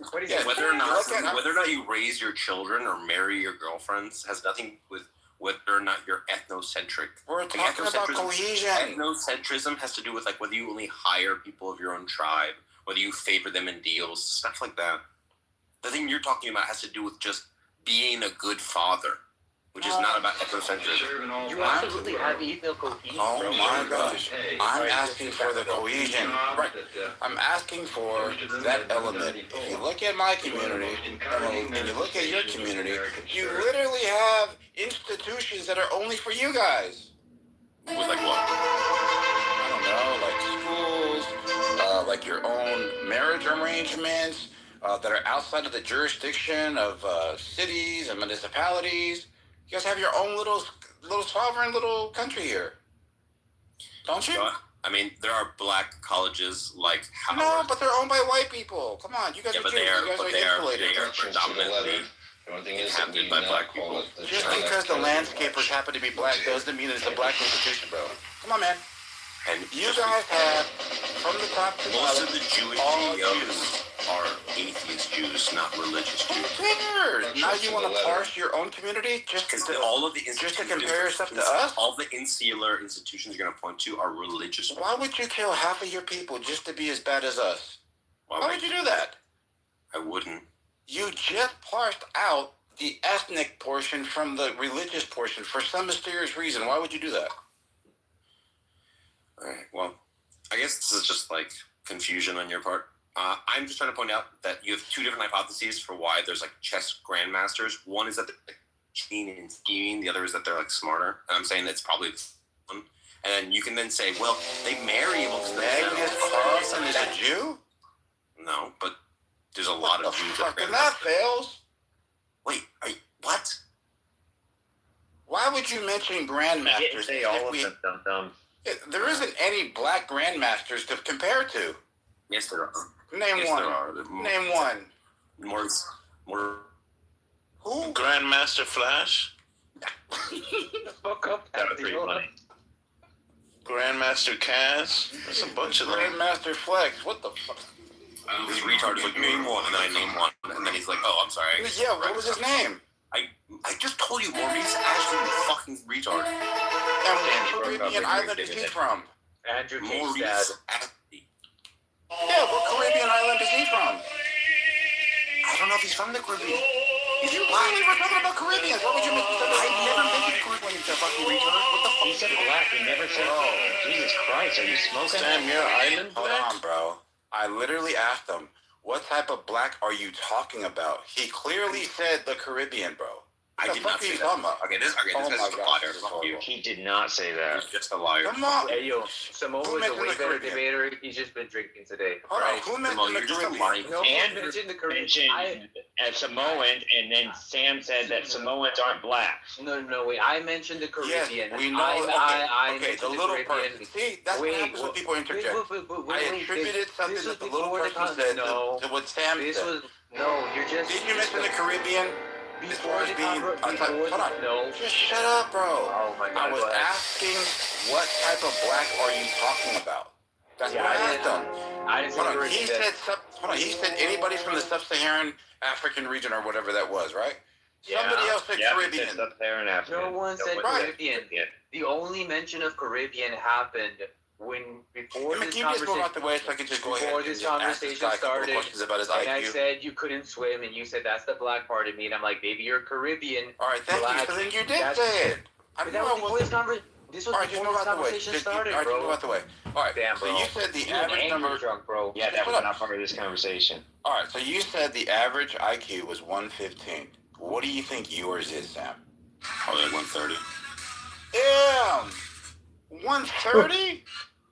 What is it? Whether or not you raise your children or marry your girlfriends has nothing with whether or not you're ethnocentric. We're talking about cohesion. Ethnocentrism has to do with like whether you only hire people of your own tribe, whether you favor them in deals, stuff like that. The thing you're talking about has to do with just being a good father, which is not about ethnocentrism. You absolutely have ethno cohesion. Oh my gosh. I'm asking for the cohesion. Right. I'm asking for that element. If you look at my community and you look at your community, you literally have institutions that are only for you guys. With like what? like schools, like your own marriage arrangements that are outside of the jurisdiction of cities and municipalities. You guys have your own little sovereign little country here, don't you? I mean, there are black colleges like Howard. No, but they're owned by white people. Come on, you guys are Jews. You guys are insulated. They are predominantly inhabited by black people. Just because the landscapers happen to be black doesn't mean it's a black institution, bro. Come on, man. And you guys have, from the top to the most bottom, of the Jewish CEOs are atheist Jews, not religious Jews. Who cares? Now you want to parse your own community just to compare yourself to us? All the insular institutions you're going to point to are religious. Why would you kill half of your people just to be as bad as us? Why would you do that? I wouldn't. You just parsed out the ethnic portion from the religious portion for some mysterious reason. Why would you do that? All right. Well, I guess this is just like confusion on your part. I'm just trying to point out that you have two different hypotheses for why there's like chess grandmasters. One is that they're like cheating and scheming. The other is that they're like smarter. And I'm saying that's probably one. And then you can then say, well, they marry amongst themselves. Magnus Carlsen is a Jew? No, but there's a lot of Jews. Then that fails. Wait, what? Why would you mention grandmasters? Say all of them dumb. There isn't any black grandmasters to compare to. Yes, there are. Name one. Name one. More. Who? Grandmaster Flash. Fuck up. That was pretty funny. Grandmaster Kaz. There's a bunch of them. Grandmaster Flex. What the fuck? This retard is like, name one, and then I name one, and then he's like, oh, I'm sorry. Yeah, what was his name? I just told you, Maurice Ashley, you fucking retard. And what Caribbean island is he from? Andrew Maurice Ashley. Yeah, what Caribbean island is he from? I don't know if he's from the Caribbean. If you black, we were talking about Caribbeans. What would you make me say? I never mentioned Caribbean, you fucking retard. What the fuck? He said black. He never said. Jesus Christ, are you smoking? Sam, your island Hold black? on, bro. I literally asked him, what type of black are you talking about? He clearly said the Caribbean, bro. I did not say that. Okay, this guy's just a liar. Fuck you. He did not say that. He's just a liar. Come on. Hey, yo, Samoa is a way better debater. He's just been drinking today. All right, who mentioned the Caribbean? No, And mentioned the mentioned Caribbean. a Samoan, and then Sam said that Samoans aren't black. No, wait. I mentioned the Caribbean. Yes, we know. Okay, the little person. See, that's what happens when people interject. I attributed something that the little person said to what Sam said. You're just. Did you mention the Caribbean? As far as being hold on. No. Just shut up, bro. Oh my God. I was asking, what type of black are you talking about? That's what I asked him. I didn't hold on. He said anybody from the sub-Saharan African region or whatever that was, right? Somebody else said Caribbean. Sub-Saharan African. No one said Caribbean. The only mention of Caribbean happened before this conversation. Just move out the way so I can just go ahead before this conversation started, about his and IQ. I said you couldn't swim, and you said that's the black part of me, and I'm like, baby, you're Caribbean. All right, thank you. So then you did say it. This was before this conversation started, bro. All right, just move out the way. All right, damn, bro. So you said the average number. Drunk, bro. Yeah, that was not part of this conversation. All right, so you said the average IQ was 115. What do you think yours is, Sam? Probably like 130. Damn, 130.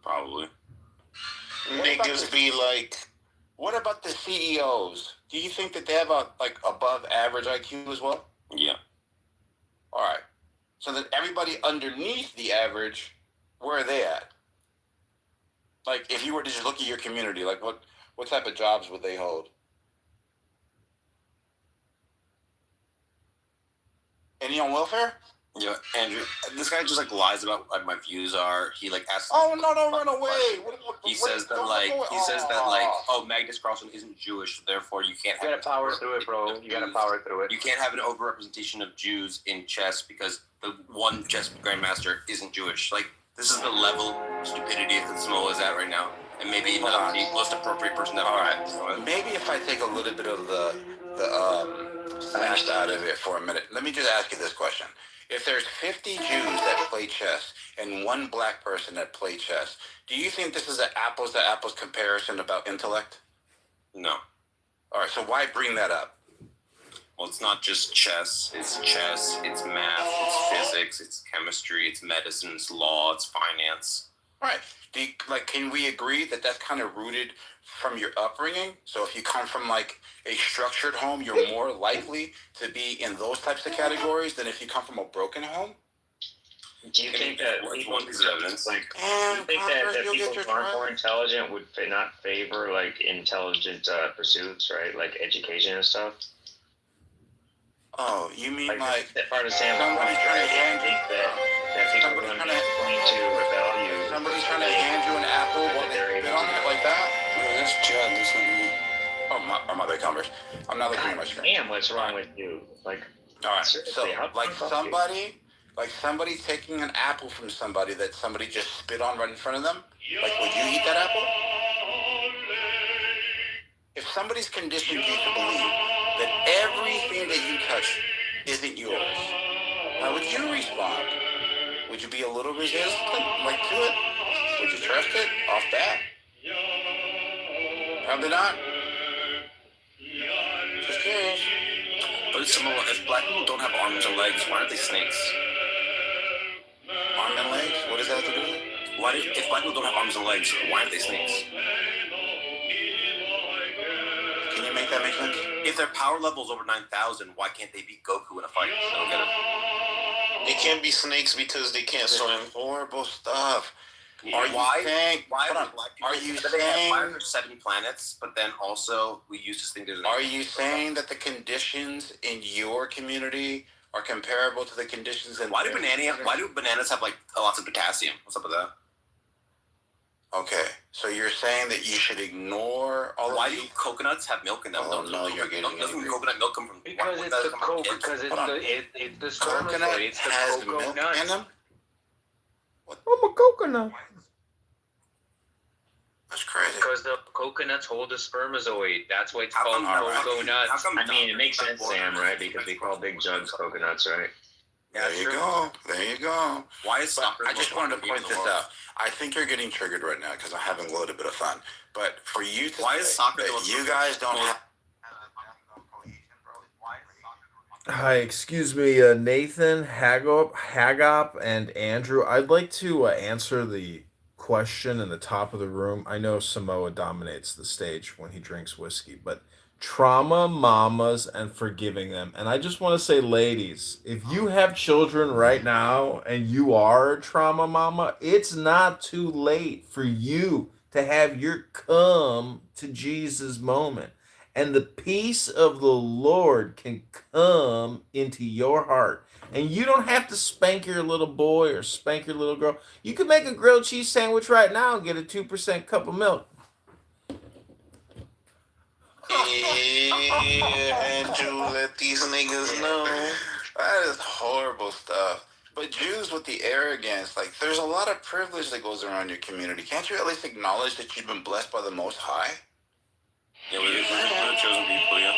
Probably. Niggas be like. What about the CEOs? Do you think that they have a above average IQ as well? Yeah. All right. So then everybody underneath the average, where are they at? Like, if you were to just look at your community, like what type of jobs would they hold? Any on welfare? Yeah, Andrew, this guy just like lies about what my views are. He like asks. Oh no! Don't run away. He says that oh, Magnus Carlsen isn't Jewish, therefore you can't. You gotta power through it, bro. You gotta power through it. You can't have an overrepresentation of Jews in chess because the one chess grandmaster isn't Jewish. Like, this is the level of stupidity that Samoa is at right now, and maybe not the most appropriate person to have. Maybe if I take a little bit of the fast out of it for a minute, let me just ask you this question. If there's 50 Jews that play chess and one black person that play chess, do you think this is an apples-to-apples comparison about intellect? No. All right, so why bring that up? Well, it's not just chess. It's chess, it's math, it's physics, it's chemistry, it's medicine, it's law, it's finance. Right. Can we agree that that's kind of rooted from your upbringing? So if you come from like a structured home, you're more likely to be in those types of categories than if you come from a broken home? Do you think that people, What is evidence? like, do you think that people who aren't more intelligent would not favor like intelligent pursuits, right? Like education and stuff? Oh, you mean like that part of Sam's point, somebody's trying to hand think that people are going to be explained to value. Somebody's trying to hand you an apple while they spit on it like that? That's Chad, that's not me. Oh, my bad, Congress. I'm not looking at my screen. Damn, what's wrong with you? Like, all right, seriously, so like somebody taking an apple from somebody that somebody just spit on right in front of them, like would you eat that apple? If somebody's conditioned you to believe that everything that you touch isn't yours, how would you respond? Would you be a little resistant to it? Would you trust it off that? Probably not. Just curious. But if black people don't have arms and legs, why aren't they snakes? Arms and legs? What does that have to do with it? If black people don't have arms and legs, why aren't they snakes? Can you make that make sense? If their power level is over 9,000, why can't they beat Goku in a fight? I don't get it. They can't be snakes because they can't swim. Horrible stuff. Are Why are you saying they have 5 or 7 planets, but then also we used to think there's Are you saying that the conditions in your community are comparable to the conditions in why do bananas have like lots of potassium? What's up with that? Okay, so you're saying that you should ignore all why of do coconuts have milk in them? You're getting doesn't coconut milk come from because it's the cocoa, because it's the coconut it's the has cocoa milk nut. in them? I'm a coconut. That's crazy. Because the coconuts hold a spermazoid. That's why it's called cocoa nuts. I mean, it makes sense, Sam, right? Because they call big jugs coconuts, right? There you go. Why is soccer? I just wanted to point this out. I think you're getting triggered right now because I'm having a little bit of fun. But for you to why is soccer that you guys don't have. Hi, excuse me, Nathan, Hagop, and Andrew. I'd like to answer the question in the top of the room. I know Samoa dominates the stage when he drinks whiskey, but trauma mamas and forgiving them. And I just want to say, ladies, if you have children right now and you are a trauma mama, it's not too late for you to have your come to Jesus moment. And the peace of the Lord can come into your heart. And you don't have to spank your little boy or spank your little girl. You can make a grilled cheese sandwich right now and get a 2% cup of milk. Yeah, Andrew, let these niggas know. That is horrible stuff. But Jews with the arrogance, like there's a lot of privilege that goes around your community. Can't you at least acknowledge that you've been blessed by the Most High? Yeah, we're the chosen people, yeah.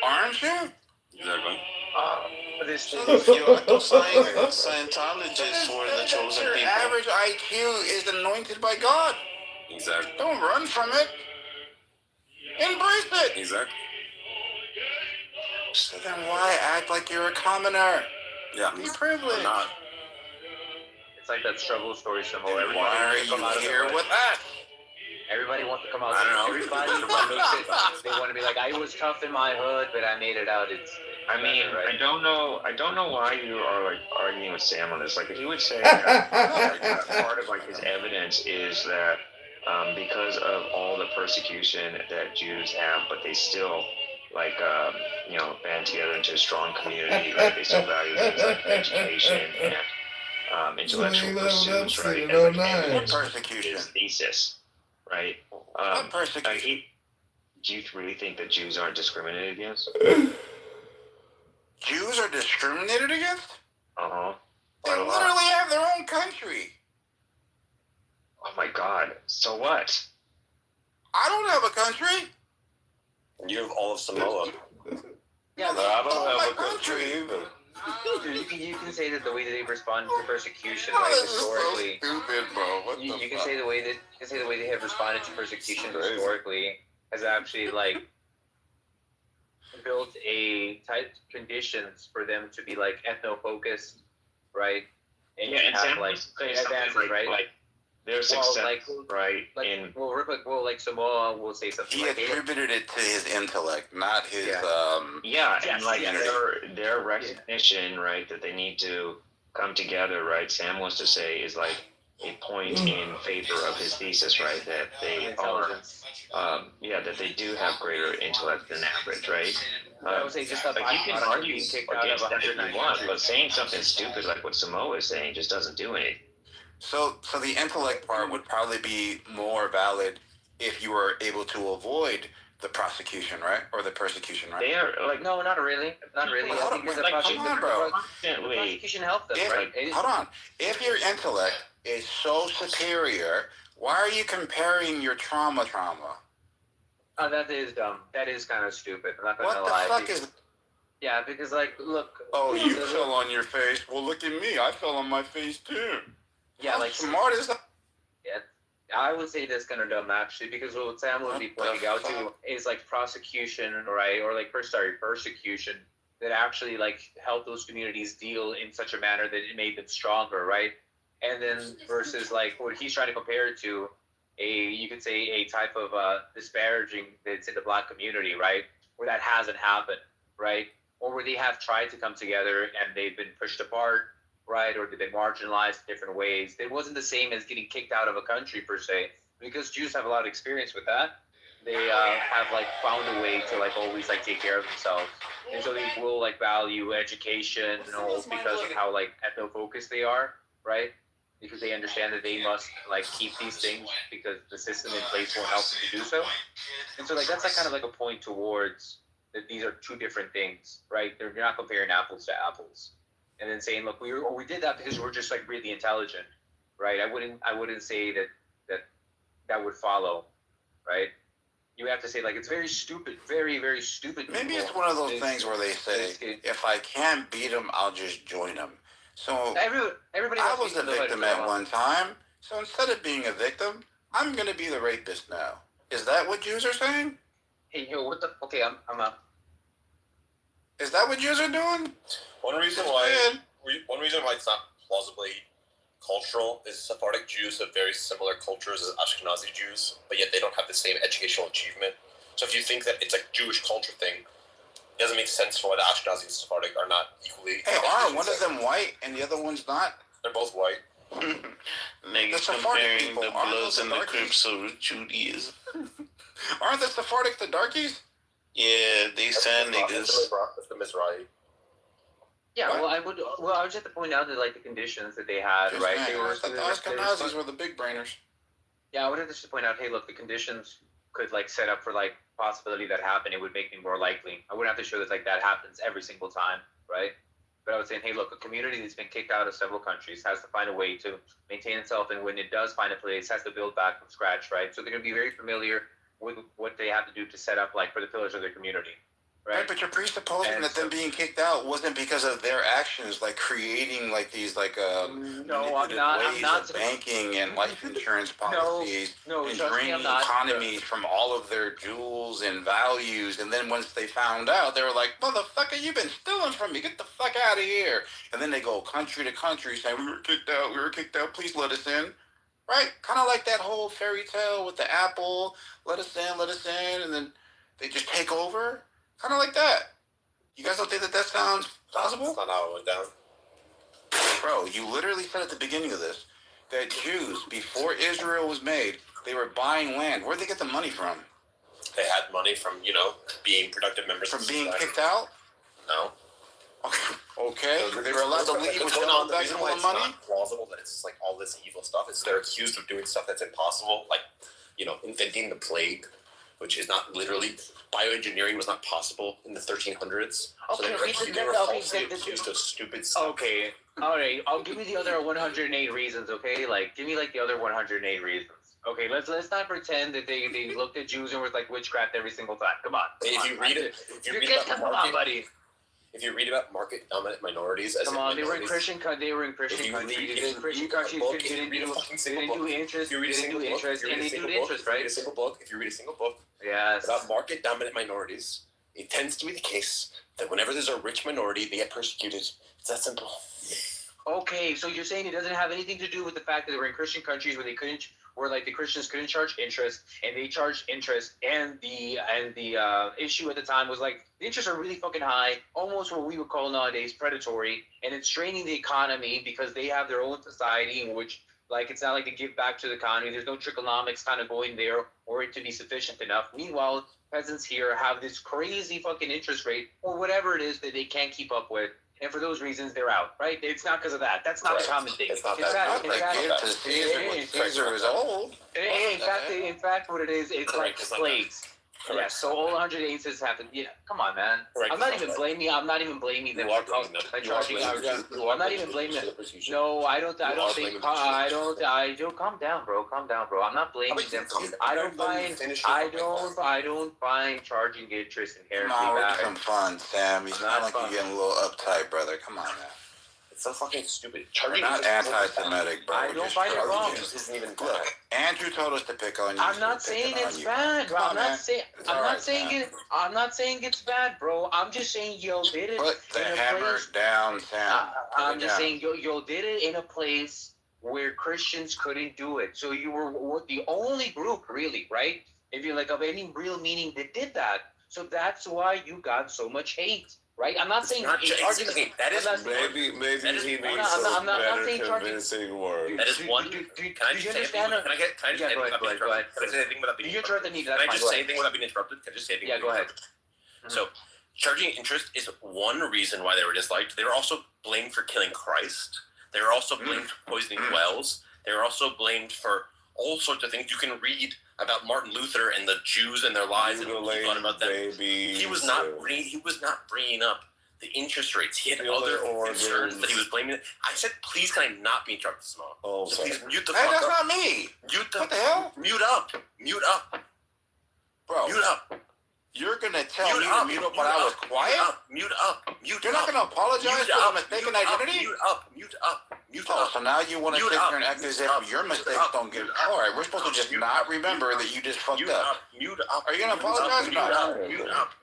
Aren't you? Exactly. Scientologists were the chosen Your people. average IQ is anointed by God. Exactly. Don't run from it. Embrace it. Exactly. So then why act like you're a commoner? Yeah. Be privileged. I'm not. It's like that struggle story symbol. Why are you here with us? Everybody wants to come out. I don't know. Everybody they want to be like, I was tough in my hood, but I made it out. I mean, right? I don't know why you are like arguing with Sam on this. Like, if you would say that part of like his evidence is that because of all the persecution that Jews have, but they still like band together into a strong community. Right? They still value things like education and intellectual pursuits, right? And like persecution thesis, right? What persecution? Do you really think that Jews aren't discriminated against? Jews are discriminated against? Uh-huh. They literally have their own country. Oh my God. So what? I don't have a country. You have all of Samoa. Yeah, I don't have a country either. You can say that the way that they've responded to persecution, like historically, so stupid, bro. You can say the way they have responded to persecution historically has actually like built a tight conditions for them to be like ethno-focused, right? and Yeah, you and have Sam like wants to say something advances, right? like their success, right? Like Samoa will say something He like, attributed it to his intellect, not his. and like community. their recognition, right, that they need to come together, right? Sam wants to say is like a point in favor of his thesis, right? That they are, that they do have greater intellect than average, right? I would say just the like you can byproduct of argue being kicked out of against that if you 190 want, countries. but saying something stupid like what Samoa is saying just doesn't do anything. So the intellect part would probably be more valid if you were able to avoid the prosecution, right, or the persecution, right? They are like No, not really. Not really. Well, I think the come on, bro. prosecution helped them, right? Hold on. If your intellect is so superior, why are you comparing your trauma? Oh, that is dumb. That is kind of stupid. I'm not gonna What the lie. fuck is? Yeah, because like, look. Oh, you fell on your face. Well, look at me. I fell on my face too. Yeah, How like smart is that? Yeah, I would say that's kind of dumb actually, because what Sam would be pointing out to is like prosecution, right, or like persecution that actually like helped those communities deal in such a manner that it made them stronger, right? And then versus like what he's trying to compare it to, you could say a type of disparaging that's in the black community, right, where that hasn't happened, right, or where they have tried to come together and they've been pushed apart, right, or they've been marginalized in different ways. It wasn't the same as getting kicked out of a country per se, because Jews have a lot of experience with that. They have like found a way to like always like take care of themselves, and so they will like value education, because of how like ethno-focused they are, right? Because they understand that they must like keep these things because the system in place won't help them to do so. And so like that's like kind of like a point towards that these are two different things, right? You're not comparing apples to apples. And then saying, look, we did that because we're just like really intelligent, right? I wouldn't say that would follow, right? You have to say like it's very stupid, very very stupid. Maybe it's one of those things where they say, if I can't beat them, I'll just join them. So everybody. I was a victim at one time. So instead of being a victim, I'm gonna be the rapist now. Is that what Jews are saying? Hey, yo, what the? Okay, I'm up. Is that what Jews are doing? One reason why it's not plausibly cultural is Sephardic Jews have very similar cultures as Ashkenazi Jews, but yet they don't have the same educational achievement. So if you think that it's a Jewish culture thing, it doesn't make sense for why the Ashkenazi and Sephardic are not equally. Hey, aren't one of them white and the other one's not? They're both white. Niggas comparing the Bloods and the Crips of Judaism. Aren't the Sephardic the darkies? Yeah, these sand niggas. That's the Mizrahi. Yeah, well, I would just have to point out that like the conditions that they had, Just right? saying, They were the Ashkenazis were the big brainers. Yeah, I would have to just point out, hey, look, the conditions could like set up for like possibility that happened. It would make me more likely. I wouldn't have to show that like that happens every single time, right? But I was saying, hey, look, a community that's been kicked out of several countries has to find a way to maintain itself, and when it does find a place, has to build back from scratch, right? So they're going to be very familiar with what they have to do to set up like for the pillars of their community. Right, but you're presupposing that them being kicked out wasn't because of their actions, like creating like these like manipulative ways of banking and life insurance policies and draining economies from all of their jewels and values. And then once they found out, they were like, "Motherfucker, you've been stealing from me. Get the fuck out of here!" And then they go country to country saying, "We were kicked out. Please let us in." Right? Kind of like that whole fairy tale with the apple. Let us in, and then they just take over. Kind of like that. You guys don't think that sounds plausible? That's not how it went down. Bro, you literally said at the beginning of this that Jews, before Israel was made, they were buying land. Where'd they get the money from? They had money from, being productive members from being kicked out? No. Okay. They were allowed to leave with no bags full of money? It's not plausible that it's like all this evil stuff. It's they're accused of doing stuff that's impossible, like, inventing the plague, which is not literally, bioengineering was not possible in the 1300s. So they were falsely accused of stupid stuff. Okay, all right. I'll give me the other 108 reasons. Okay, like give me like the other 108 reasons. Okay, let's not pretend that they looked at Jews and was like witchcraft every single time. Come on. If you read about market dominant minorities, as come on, they were in Christian countries. They didn't do interest, right? If you read a single book, yes, about market dominant minorities, it tends to be the case that whenever there's a rich minority, they get persecuted. It's that simple. Okay, so you're saying it doesn't have anything to do with the fact that they were in Christian countries where the Christians couldn't charge interest, and they charged interest, and the issue at the time was like the interests are really fucking high, almost what we would call nowadays predatory, and it's straining the economy because they have their own society in which like it's not like they give back to the economy. There's no tricklenomics kind of going there or it to be sufficient enough. Meanwhile, peasants here have this crazy fucking interest rate or whatever it is that they can't keep up with. And for those reasons, they're out, right? It's not because of that. That's not a common thing. It's not that. Give to Caesar when Caesar is old. In fact, what it is, it's like slaves. Yeah, so all 100 aces have to. Yeah, come on, man. I'm not even blaming them. I'm not even blaming them. No, I don't think. Calm down, bro. Calm down, bro. I'm not blaming them. I don't find charging interest inherently bad. bad. Some fun, Sam. You sound like you're getting a little uptight, brother. Come on, man. It's so fucking stupid. We're not anti-Semitic, bro. I don't find it wrong. Look, Andrew told us to pick on you. I'm not saying it's bad, bro. I'm not saying it's bad, bro. I'm just saying yo did it. Put the hammer down, Sam. I'm just saying yo did it in a place where Christians couldn't do it. So you were the only group, really, right? If you're like of any real meaning that did that. So that's why you got so much hate. Right, I'm not saying maybe he needs a better convincing word. That is one. Can I just say anything? Can I just say anything without being interrupted? Can I just say anything without being interrupted? Can I just say anything? Yeah, go ahead. So, charging interest is one reason why they were disliked. They were also blamed for killing Christ. They were also blamed for poisoning wells. They were also blamed for all sorts of things. You can read about Martin Luther and the Jews and their lies and what he thought about them. He was not bringing up the interest rates. He had other concerns that he was blaming. I said, please, can I not be interrupted, Small? Oh, so sorry. Please mute the fuck up. That's not me. What the hell? Mute up, bro. Mute up. You're gonna tell me to mute up when I was quiet? Mute up. You're not gonna apologize for a mistaken identity? Mute up. So now you want to sit here and act as if your mistakes don't get. All right, we're supposed to just not remember that you just fucked up. Mute up. Are you gonna apologize or not?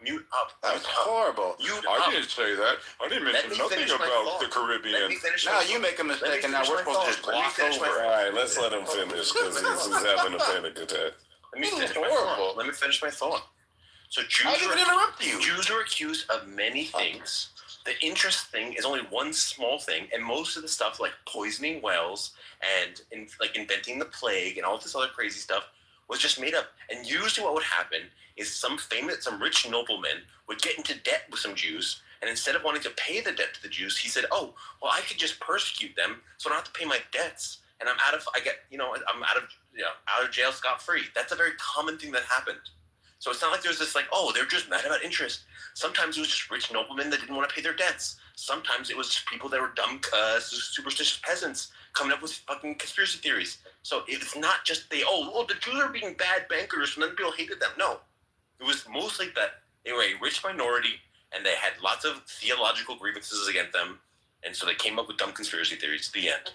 Mute up. That's horrible. I didn't say that. I didn't mention nothing about the Caribbean. Now you make a mistake and now we're supposed to just gloss over. All right, let's let him finish because he's having a panic attack. Let me finish my thought. So Jews are accused of many things. The interest thing is only one small thing, and most of the stuff like poisoning wells and inventing the plague and all this other crazy stuff was just made up. And usually what would happen is some rich nobleman would get into debt with some Jews, and instead of wanting to pay the debt to the Jews, he said, "Oh, well, I could just persecute them, so I don't have to pay my debts, and I'm out of jail scot-free." That's a very common thing that happened. So it's not like there's this like, oh, they're just mad about interest. Sometimes it was just rich noblemen that didn't want to pay their debts. Sometimes it was just people that were dumb, superstitious peasants coming up with fucking conspiracy theories. So it's not just the Jews are being bad bankers and then people hated them. No. It was mostly that they were a rich minority and they had lots of theological grievances against them. And so they came up with dumb conspiracy theories. The end.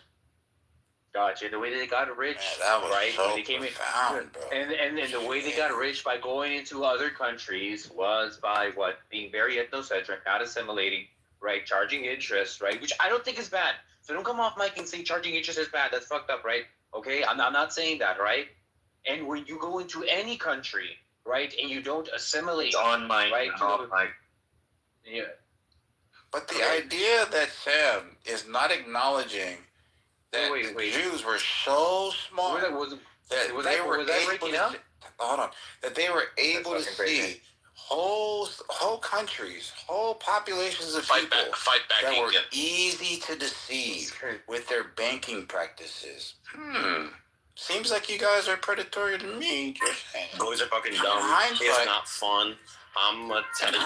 Gotcha. The way they got rich, that was right? So when they came profound, bro. And the way they got rich by going into other countries was by being very ethnocentric, not assimilating, right? Charging interest, right? Which I don't think is bad. So don't come off mic and say charging interest is bad. That's fucked up, right? Okay, I'm not saying that, right? And when you go into any country, right, and you don't assimilate, it's on mic, right? off mic. Yeah. But the idea that Sam is not acknowledging that the Jews were so smart that they were able to see whole countries, whole populations of people that were easy to deceive with their banking practices. Seems like you guys are predatory to me. Just saying. Boys are fucking dumb. It's not fun. I'm gonna tell you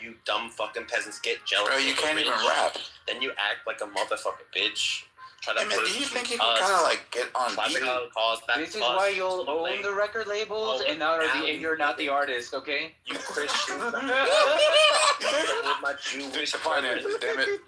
you dumb fucking peasants get jealous. Bro, you can't even rap. Then you act like a motherfucking bitch. Do you think you can kind of like get on beat? This is why you'll own the record labels and you're not the artist, okay? You Christians. With my Jewish finances, damn it.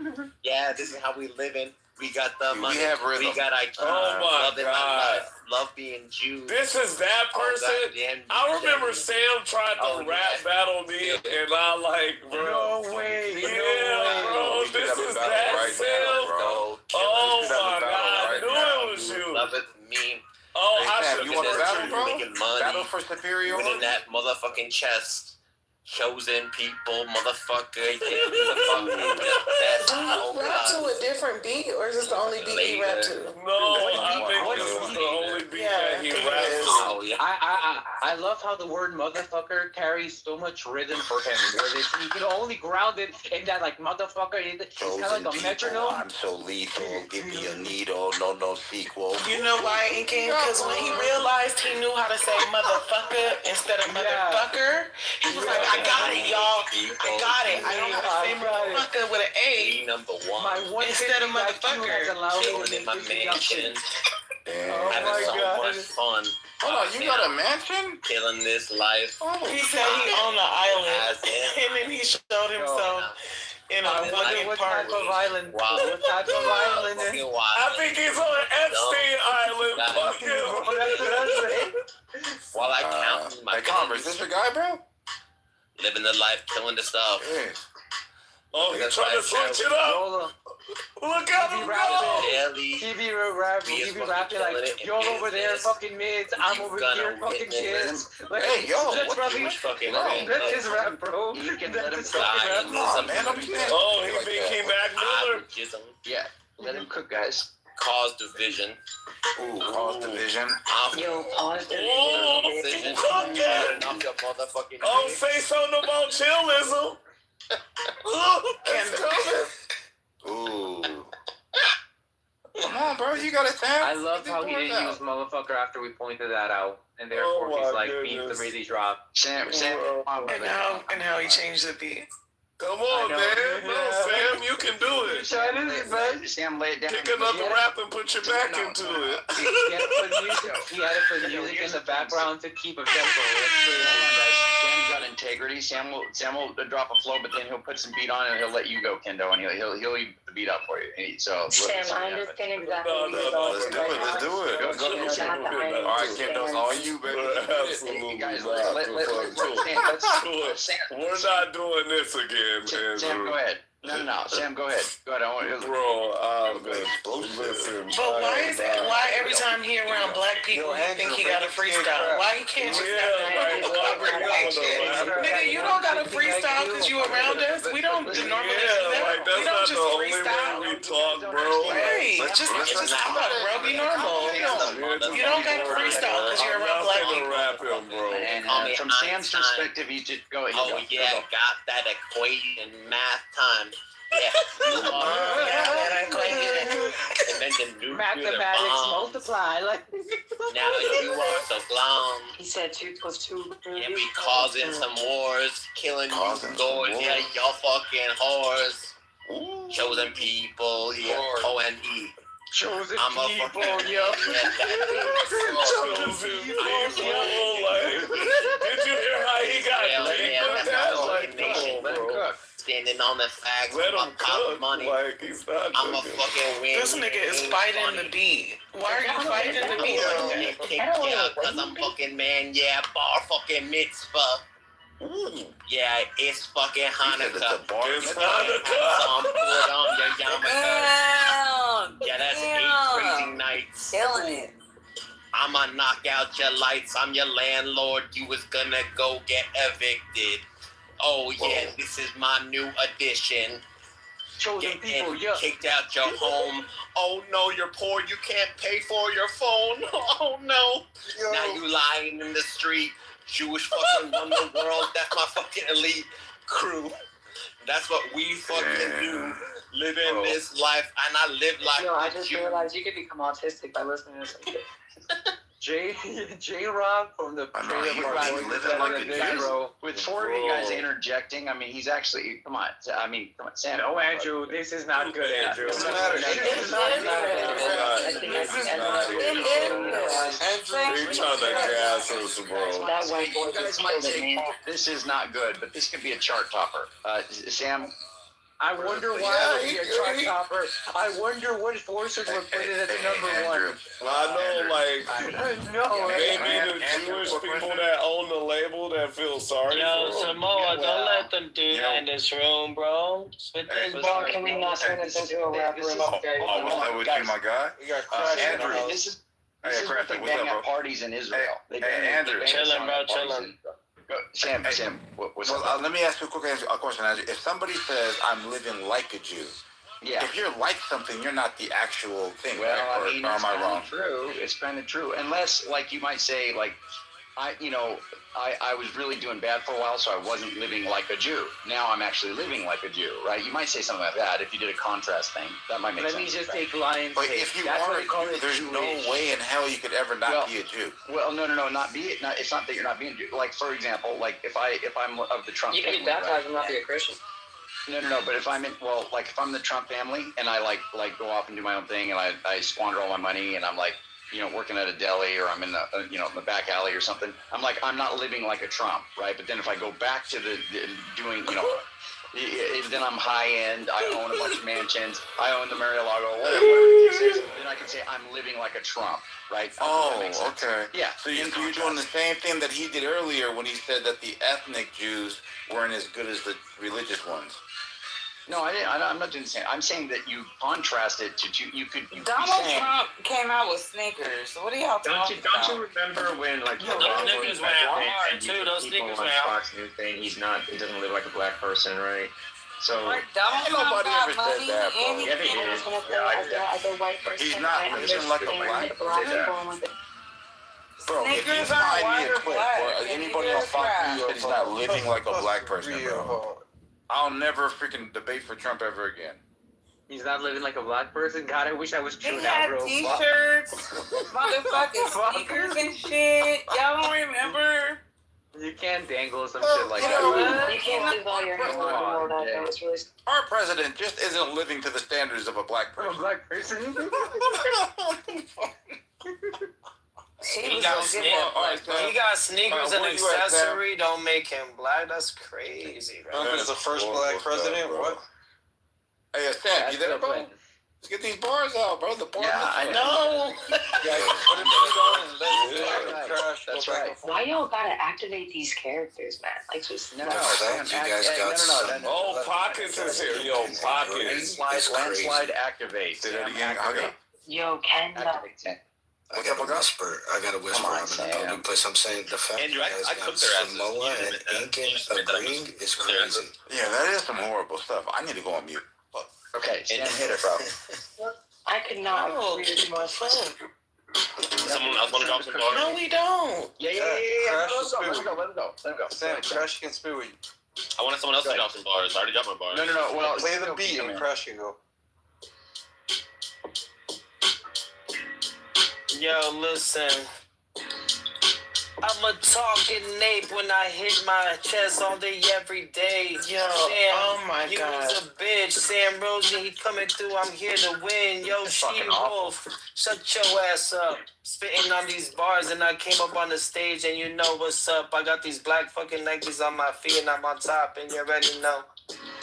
Yeah, this is how we live in. We got the money. We have rhythm. We got Oh my love in my God. life. Love being Jews. This is that person. I remember Sam tried to rap battle me, and I like, bro. No way. Bro. This is that Sam. Oh my God. I knew it was you. Love it, me. Oh, I Sam, should you want to battle, bro? Making money. Battle for superiority? Winning that motherfucking chest. Chosen people, motherfucker. Yeah, Does he rap to a different beat, or is this the only beat he rap to? No, I think this is the only beat that he raps to. Oh, yeah. I love how the word motherfucker carries so much rhythm for him. Where you can only ground it in that like motherfucker. It's kind of like a metronome. I'm so lethal. Give me a needle. No sequel. You know why, Inkin? Because when he realized he knew how to say motherfucker instead of motherfucker, he was like, I got it, y'all. I got it. I don't have to say motherfucker with an A instead of motherfucker. Chilling in my mansion. Oh having so much fun. Hold on, you got a mansion? Killing this life. He said he on the island, and then he showed himself in a fucking park. Wow. What type of island? I think he's on Epstein Island. Fuck him. While I count my Congress, is this your guy, bro? Living the life, killing the stuff. Yeah. Oh, he's trying to switch it up. Look at him go! He be rapping like, you're over there fucking mids, I'm over here fucking kids. Like, hey, yo, that's his rap, bro. You can let him fly. Oh, he became Mac Miller. Yeah, let him cook, guys. Cause division. Ooh, cause division. Yo, pause the Division. Knock your motherfucking Oh, say something about chillism. Ooh. Come on, bro. You got it, Sam. I love how he didn't use motherfucker after we pointed that out. And therefore he's like, beat the really drop. Sam, And how he changed the beat. Come on, man. No, Sam, you can do it. Sam, lay it down. Pick another rap and put your back into it. He had to put music in the background to keep a tempo. Sam's got integrity. Sam will drop a flow, but then he'll put some beat on and he'll let you go, Kendo, and he'll eat the beat up for you. So Sam, I understand exactly. Let's do it. All right, Kendo, it's all you, baby. Absolutely. Guys, We're not doing this again. Sam, go ahead. No. Sam, go ahead. I want you. Bro, listen. But why every time he around black people, you think he got a freestyle? Why he can't just nigga, you don't got a freestyle because you around us. We don't normally do that. That's we don't not just the only freestyle. way we talk, bro. Hey, just talk, bro. Be normal. You don't got a freestyle because you're around black people. Rap him, bro. And from Sam's perspective, he just go ahead. Oh yeah, got that equation math time. Yeah. Mathematics multiply. Like now you are so glum. He said 2 + 2. Yeah, we causing some wars, killing you lords. Yeah, y'all fucking whores. Chosen people, yeah. O-N-E. Chosen I'm a people, fucking yo. Chosen people, like, did you hear how he got linked with that? Like, Let him cook. Standing on the facts, let him cook money. Like, he's not I'm a fucking win. This nigga is fighting the beat. Why are you fighting the beat? Yeah, cause I'm fucking man, yeah, bar fucking mitzvah. Yeah, it's fucking Hanukkah. It's Hanukkah. Some put on your yarmulke. Yeah, that's 8 crazy nights. Killing it. I'ma knock out your lights. I'm your landlord. You was gonna go get evicted. Oh yeah, this is my new addition. Chosen people, kicked out your home. Oh no, you're poor. You can't pay for your phone. Oh no. Now you lying in the street. Jewish fucking run the world. That's my fucking elite crew. That's what we fucking do. Live in this life, and I live like. Yo, I just realized you could become autistic by listening to something. J-Rock from the with 4 of you guys interjecting, I mean, he's actually, come on, Sam. No, Andrew, this is not good, Andrew. This is not good. They trying to gas us, bro. You guys might say this is not good, but this could be a chart topper. Sam, I wonder why it would be a truck topper. I wonder what forces would put it at the number one. I know, like, No, maybe the Jewish people that own the label that feel sorry Yo, for them. Samoa, don't let them do that in this room, bro. Spit this Well, can we not turn this into a rap room? What's up with you, my guy? Andrew. This is Hey, what they what's bang up, bro? at parties in Israel. They bang Hey, Andrew. Chillin', bro, chillin'. Sam, what's up? Let me ask you a quick question, Andrew. If somebody says, I'm living like a Jew, if you're like something, you're not the actual thing, Well, right? I mean, or it's am I kind wrong? of true. It's kind of true. Unless, like, you might say, like, I was really doing bad for a while, so I wasn't living like a Jew. Now I'm actually living like a Jew, right? You might say something like that if you did a contrast thing. That might make sense. Let me just take Lions. But if you are a Jew, there's no way in hell you could ever not be a Jew. Well, no, not be it. It's not that you're not being a Jew. Like, for example, like if I'm of the Trump You can be family, baptized right? and not be a Christian. No. But if I'm in, like if I'm the Trump family and I like go off and do my own thing and I squander all my money and I'm like, working at a deli or I'm in the, the back alley or something, I'm like, I'm not living like a Trump, right? But then if I go back to the doing, then I'm high end. I own a bunch of mansions. I own the Mar-a-Lago, whatever the case is. Then I can say I'm living like a Trump, right? Okay. Yeah. So you're doing the same thing that he did earlier when he said that the ethnic Jews weren't as good as the religious ones. No, I'm not doing the same. I'm saying that you contrast it to you could. Donald Trump came out with sneakers. What are y'all talking about? Don't you remember when those sneakers went hard too. Those sneakers went hard. Fox News thing? He doesn't live like a black person, right? So Donald Trump nobody got ever said money that, bro. and yeah, they did. As a white person, He's not living like a black person. Bro, if you Sneakers aren't find me white a or clip black. where anybody on Fox News said he's not living like a black person, bro, I'll never freaking debate for Trump ever again. He's not living like a black person. God, I wish I was He true now, had bro. t-shirts, motherfucking sneakers and shit. Y'all don't remember? You can't dangle some shit like that. You can't leave all your hair on that. That was really. Our president just isn't living to the standards of a black person. A black person. He got sneakers and accessory. Don't make him black. That's crazy, bro. Trump is the first black president. What? Hey, Sam, you there, bro? Let's get these bars out, bro. The bars. Yeah, I know. That's right. Why y'all gotta activate these characters, man? Like just You guys got some. Oh, Pockets is here. Yo, Pockets. Landslide activate. Say that again. Yo, Ken. I got a whisper. I'm in a public place. I'm saying the fact Andrew, I that cooked their asses. Samoa and Incan agreeing is crazy. Yeah, that is some horrible stuff. I need to go on mute. Okay, Sam, hit it, bro. I could not agree with my friend. Someone else want to drop some bars? No, we don't. Yeah. Let him go. Sam, Crash can speak with you. I wanted someone else to drop some bars. I already dropped my bars. No. Well, play the beat and Crash can go. Yo, listen. I'm a talking nape when I hit my chest all day, every day. Yo, Sam, oh my you God. was a bitch. Sam Rosen, he coming through. I'm here to win. Yo, She-Wolf, shut your ass up. Spitting on these bars, and I came up on the stage, and you know what's up. I got these black fucking Nikes on my feet, and I'm on top, and you already know.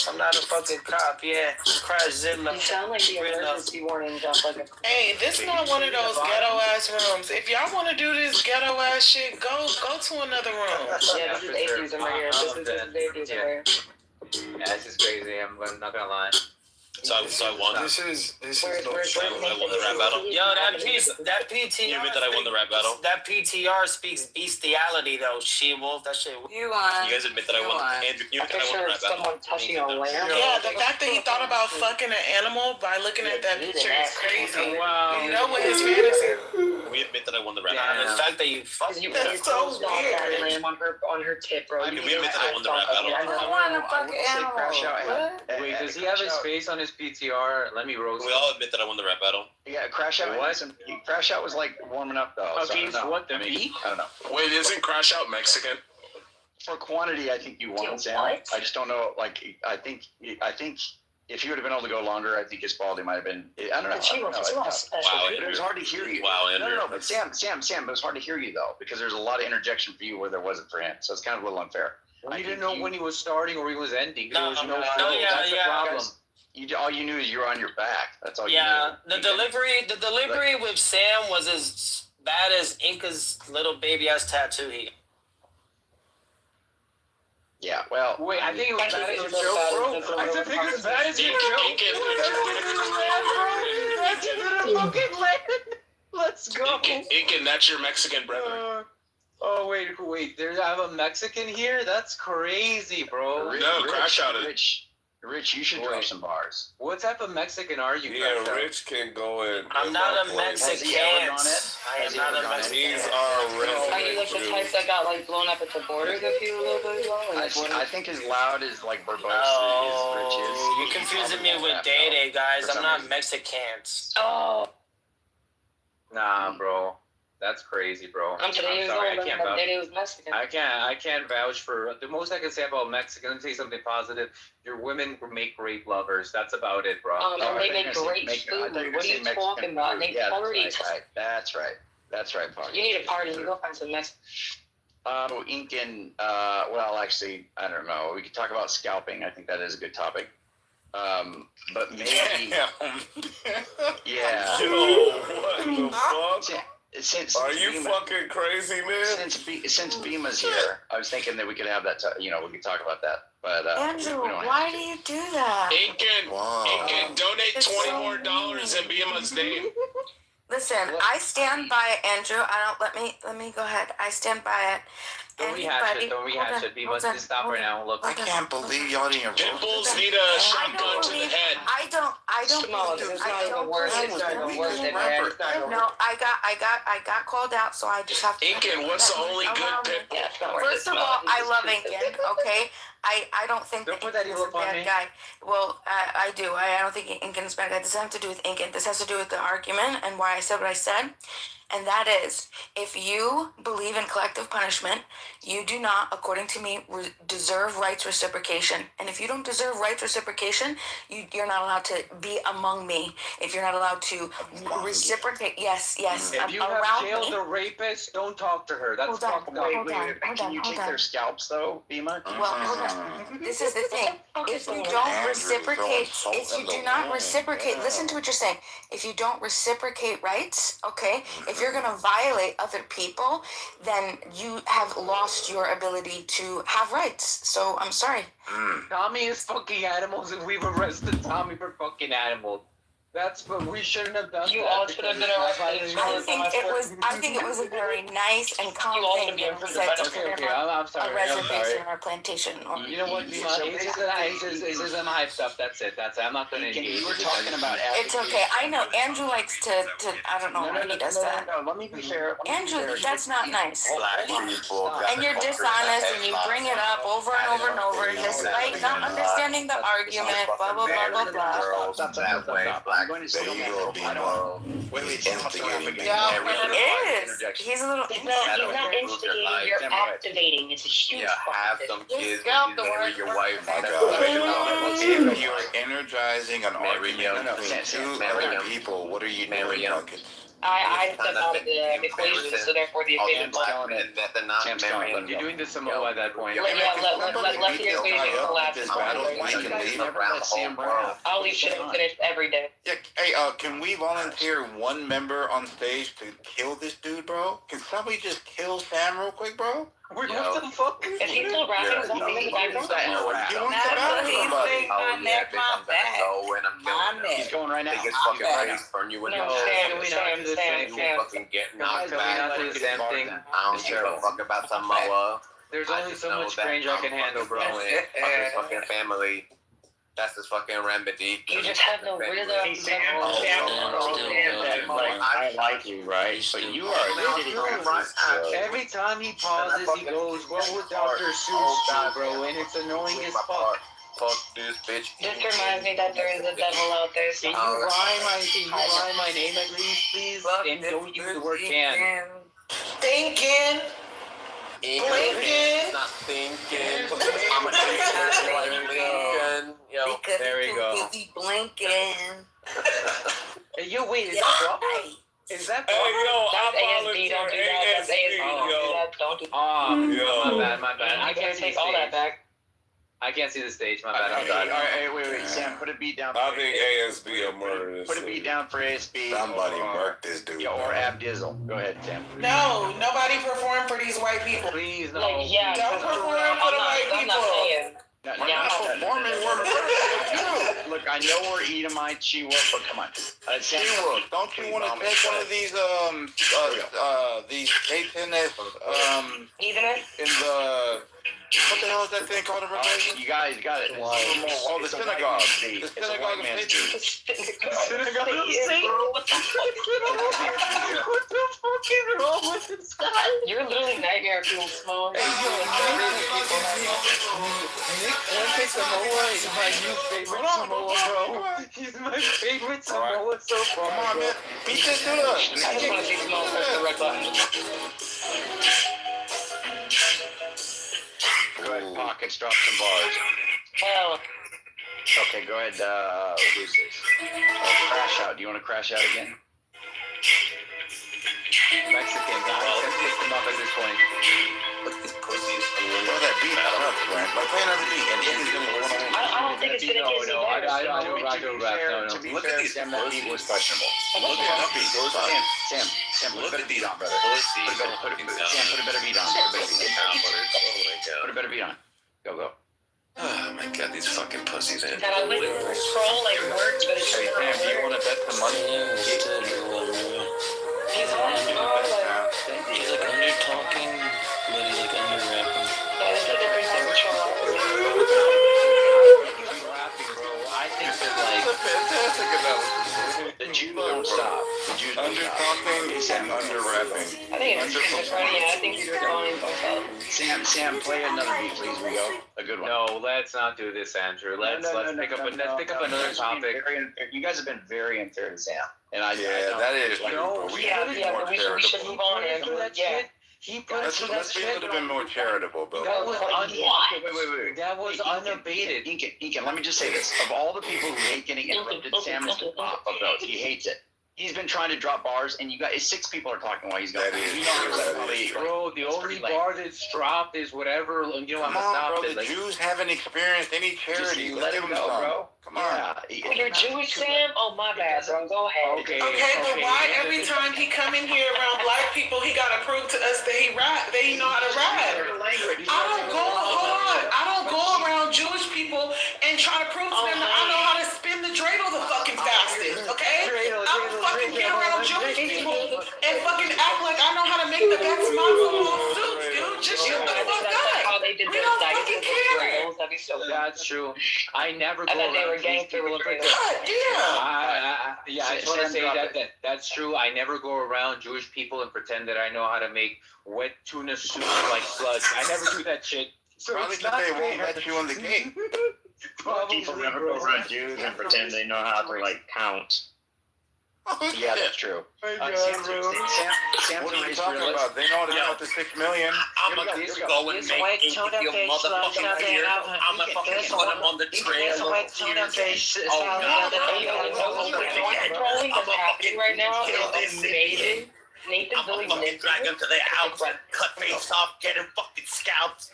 I'm not a fucking cop, yeah. Crash Zilla. You sound like the emergency warning jump like a. Hey, this is not one of those ghetto ass rooms. If y'all want to do this ghetto ass shit, go to another room. Yeah, this is atheism right here. This is atheism right here. Yeah, this is crazy. I'm not gonna lie. So I won. This is no I won the rap battle. Yo, that PTR. You admit that I won the rap battle? That PTR speaks bestiality, though. She-Wolf, that shit. You won. You guys admit that I won. Andrew, you admit that I won the rap battle? Someone touching a lamb. Yeah, the fact that he thought about fucking an animal by looking at that picture is crazy. Wow. You know what his fantasy? We admit that I won the rap And battle. the fact that you fucked That's so weird. Lamb on her tip, bro. We admit that I won the rap battle. I want to fuck animal. What? Wait, does he have his face on his PTR? Let me roast. We all admit that I won the rap battle. Yeah, Crash Out. Crash Out was like warming up though. Okay, so what the beat? I don't know. Wait, isn't Crash Out Mexican? For quantity, I think you won, Sam. What? I just don't know. Like, I think if he would have been able to go longer, I think his quality might have been. I don't know. Wow, It was hard to hear you. Wow, Andrew. No. But Sam, it was hard to hear you though because there's a lot of interjection for you where there wasn't for him. So it's kind of a little unfair. We didn't know when he was starting or he was ending. There was no No, flow. yeah, That's the yeah. problem. All you knew is you were on your back. That's all you Yeah, knew. the delivery with Sam was as bad as Inca's little baby ass tattoo. Yeah, well. Wait, I think it was bad as your joke, bro. I think it was bad as your joke. That's a fucking land. Let's go. Incan, that's your Mexican brother. Oh, wait. I have a Mexican here? That's crazy, bro. Crash out it. Rich, you should drop some bars. What type of Mexican are you? Yeah, Rich can go in. I'm not a Has he ever done it? I am not a Mexican. He's our Are you like the type that got like blown up at the borders a few little bit ago? I think as loud as like verbose Oh, as Rich is. you're confusing me with Day, guys. I'm not Mexicans. Oh, Nah, bro. That's crazy, bro. I'm sorry, I can't vouch. It was Mexican. I can't vouch for the most I can say about Mexican. Let me say something positive. Your women make great lovers. That's about it, bro. And they make great food. What are you talking about? They party. That's right, Paul. You need a party. You go find some Mexican. Incan, well, actually, I don't know. We could talk about scalping. I think that is a good topic. But maybe, yeah. Yo, what the fuck? Are you Bima, fucking crazy, man? Since Bima's here, I was thinking that we could have that. We could talk about that. But Andrew, why do you do that? Incan, donate $20 more in Bima's name. Listen, I stand by it, Andrew. Let me go ahead. I stand by it. Don't rehash it. We must stop right now. Look, I can't believe y'all didn't. Dimples need a shotgun to the head. I don't. No, it's not even worth it. It's not even worth it, man. No, I got called out, so I just have to. Incan, what's the only good pit? First of all, I love Incan. Okay, I don't think that Incan's a bad guy. Well, I do. I don't think Incan's a bad guy. This doesn't have to do with Incan. This has to do with the argument and why I said what I said. And that is, if you believe in collective punishment, you do not, according to me, deserve rights reciprocation. And if you don't deserve rights reciprocation, you're not allowed to be among me. If you're not allowed to reciprocate, yes. If you have jailed a rapist, don't talk to her. That's fucked up. Can you take their scalps though, Bima? Well, hold on. This is the thing. If you don't reciprocate, if you do not reciprocate, listen to what you're saying. If you don't reciprocate rights, okay, if you're going to violate other people, then you have lost your ability to have rights. So I'm sorry. Tommy is fucking animals, and we've arrested Tommy for fucking animals. That's what we shouldn't have done. You all should have been arrested. I think it was a very nice and calm thing that he said to put him on I'm sorry. a reservation or a plantation. You know what, Bima? It's just hype stuff. That's it. I'm not going to engage. You were talking about It's okay. I know Andrew likes to I don't know why he does that. No, let me be fair. Andrew, that's not nice. People And you're dishonest and you bring it up over and over and over, despite not understanding the argument, blah, blah, blah, blah, blah. Stop that way. I'm going to say wait, Yeah, it is. He's a little. He's not instigating, you're activating. It's a huge have some kids, marry your wife. if you're energizing an argument between two other people, what are you doing, Duncan? I step out of the equation, so therefore the equation You're doing the Samoa at that point. let the equation collapse. I'll leave shit unfinished every day. Yeah, hey, can we volunteer one member on stage to kill this dude, bro? Can somebody just kill Sam real quick, bro? What the fuck? Is he still rapping? Is something in the background? He's going right now. Burn you in the I don't give a fuck about Samoa. There's only so much range I can handle, bro. Fucking family. That's his fucking remedy. You just have no rhythm. I like you, right? But you are every time he pauses, he goes, "What would Dr. Seuss do, bro?" And it's annoying as fuck. Fuck this bitch. This reminds me that there is a devil out there. Can you rhyme my name at least, please? And don't use the word can. Thinking. Blinking. Not thinking. I'm a thinking. Yo, because there we go. Busy blinking. Hey, yo, wait, is that Is that? Hey, yo, That's I ASB. Don't do volunteer that. That's ASB, ASB. Don't do yo. that. Don't do that. Oh, my bad. I You can't gotta see take the all that stage. back. I can't see the stage. My bad. I'm Okay, sorry. all right, wait. Sam, put a beat down. I think ASB will murder this. Put a beat down for ASB. Somebody murk this dude. Yeah, or Abdizzle. Go ahead, Sam. No, nobody perform for these white people. Please, no. Like, yeah, Don't perform for the white I'm people. not saying. We're not performing. Look, I know we're Edomite, She-Wolf, but come on. Sam, She-Wolf, don't you want to take one of these Satanists Heathenists? in the what the hell is that thing called? You guys got it. Oh, the synagogue. The synagogue of Satan. Synagogue of Satan? What the fuck is wrong with this guy? You're literally nightmare fuel small. Nick Samoa is my new favorite Samoa, bro. He's my favorite Samoa so far. Come on, man. Beat this dude up. I just want to see Samoa press the red button. Go ahead, Pockets, drop some bars. Hell. Okay, go ahead, who's this? Crash Out. Do you want to crash out again? Mexican guy. Let's pick them up at this point. Look at these pussies. Throw that beat up, Brent. Like, play another beat, and then he's going to go on. I don't think it's gonna get No, I don't rap. To be fair, Sam, that beat was questionable. Look at that beat. Sam, put a better beat on, brother. Sam, put a better beat on. Put a better beat on. Go. Oh my god, these fucking pussies, man. That I went to scroll like words, but it's Hey, Sam, do you want to bet some money? He's like under talking, but he's like under rapping. Yeah, there's a difference in control. I think that, like, That's a fantastic analysis. the Jews don't stop. The Jews don't Under stop. talking and under rapping. I think it's schizophrenia. I think you're calling yourself. Sam, play another beat, please. We go. A good one. No, let's not do this, Andrew. Let's pick up another topic. You guys have been very unfair to Sam, and I that is true. No, But we Yeah, should be yeah, more but we charitable. should move on. Yeah. Let's be a little bit more charitable, bro. That was Wait. That was unabated. Incan, let me just say this. Of all the people who hate getting interrupted, Sam is the top of those. He hates it. He's been trying to drop bars, and you guys, 6 people are talking while he's going. That is You know, true. there's probably, Bro, the It's only pretty lame. bar that's dropped is whatever. You know, I'm Come gonna on, stop bro. it. The Like, Jews haven't experienced any charity. Just let Let's him give them go, some. bro. Come on. Oh, you're Jewish, Sam? Oh, my bad, bro. Go ahead. okay, But why every time he come in here around black people, he gotta prove to us that he rap, that he know how to rap? I don't go around Jewish people and try to prove to them that I know how to spin the dreidel the fucking fastest, okay? I don't fucking get around Jewish people and fucking act like I know how to make the best matzo soups, dude. Just shut the fuck That's how up. they did We their don't diet fucking with care. dreidels. That'd be so good. that's true. I never I go thought they were around gang Jewish people. for real. God damn. Yeah, I just want to say that that's true. I never go around Jewish people and pretend that I know how to make wet tuna soup like sludge. I never do that shit. So Probably it's because not they won't fair. let you in the gate. People never go around Jews and pretend they know how to like count. Yeah, that's true. Sam's Sam's what are a you race talking realist. about? They know how to count to 6 million. I'ma just go and make ink with your motherfucking beard. I'ma fucking put him on the trail. Trolling that's happening right now is amazing. Nathan I'm Billy gonna fucking drag him to their house and cut face off, get him fucking scalped.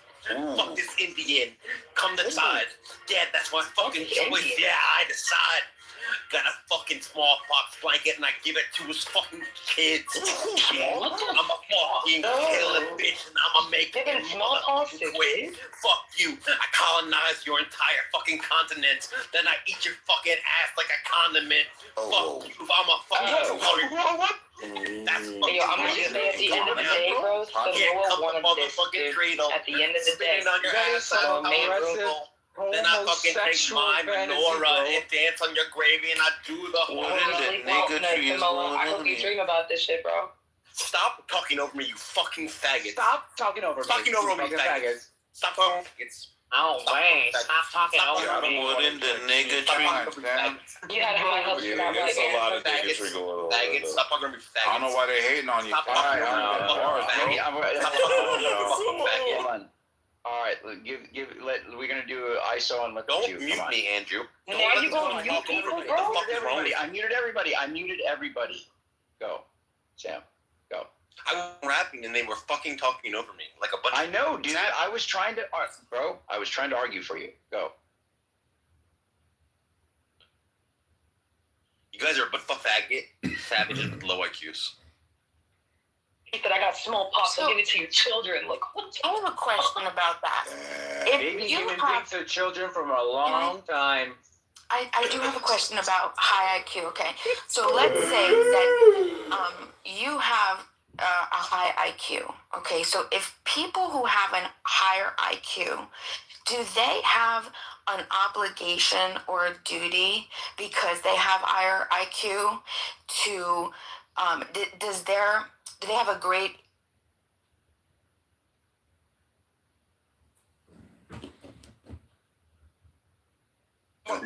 Fuck this Indian. Come to side. Yeah, that's my fucking choice. Yeah, I decide. Got a fucking smallpox blanket and I give it to his fucking kids. Yeah, I'ma fucking kill a bitch and I'ma make it motherfucking quick. Fuck you. I colonize your entire fucking continent. Then I eat your fucking ass like a condiment. Fuck you. I'm a fucking That's fucking Hey, yo, I'm gonna just say at the end of the day, bro, Samoa wanted this, dude. At the end of the day, spitting on your ass. Samoa made room. Then I fucking take my menorah and dance on your gravy and I do the whole Samoa, I hope you dream about this shit, bro. Stop talking over me, you fucking faggot. Stop talking over me. Talking over me, faggots. Stop talking faggots. Oh, wait. Stop talking over me. Wouldn't the nigga treat? You had high hopes for that, There's a lot of Faggots. bigotry going on. Faggots. Stop talking over me, faggots. I don't know why they hating on you. Stop talking over me, Hold on. All right, we're gonna do ISO and let Don't you. mute me, Andrew. Now you going to mute people, bro? Everybody, I muted everybody. Go. Sam, go. I was rapping and they were fucking talking over me like a bunch. I know, dude. I was trying to, bro. I was trying to argue for you. Go. You guys are a butt-fuck faggot savages with low IQs. That I got smallpox. I'll give it to your children. Look, I have a question about that. Baby human beings are children from a long time. I do have a question about high IQ. Okay, so let's say that you have a high IQ. Okay, so if people who have a higher IQ, do they have an obligation or a duty because they have higher IQ to do they have a great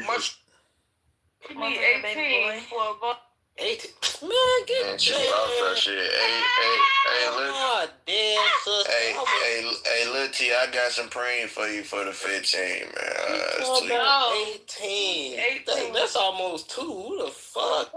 Much. be 18 for a buck. 18? Man, get She lost that shit. Hey, Lil T, I got some praying for you for the 15, man. No. 18. That's almost 2. Who the fuck?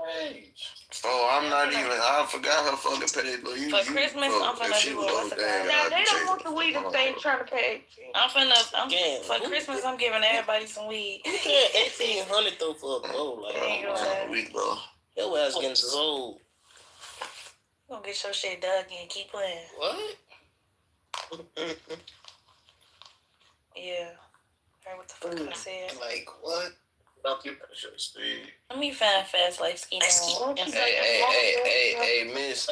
Oh, I'm not even. I forgot her fucking page, but you. For Christmas, I'm finna do what's it called? Now they don't want the weed if they ain't trying to pay 18. For Christmas, I'm giving everybody some weed. You said 1800 though for a bowl, like week, bro. Your ass getting sold. You gonna get your shit dug in. Keep playing. What? Yeah. Heard what the fuck I said. Like what? Let me find Fast Life Ski. Hey, Miss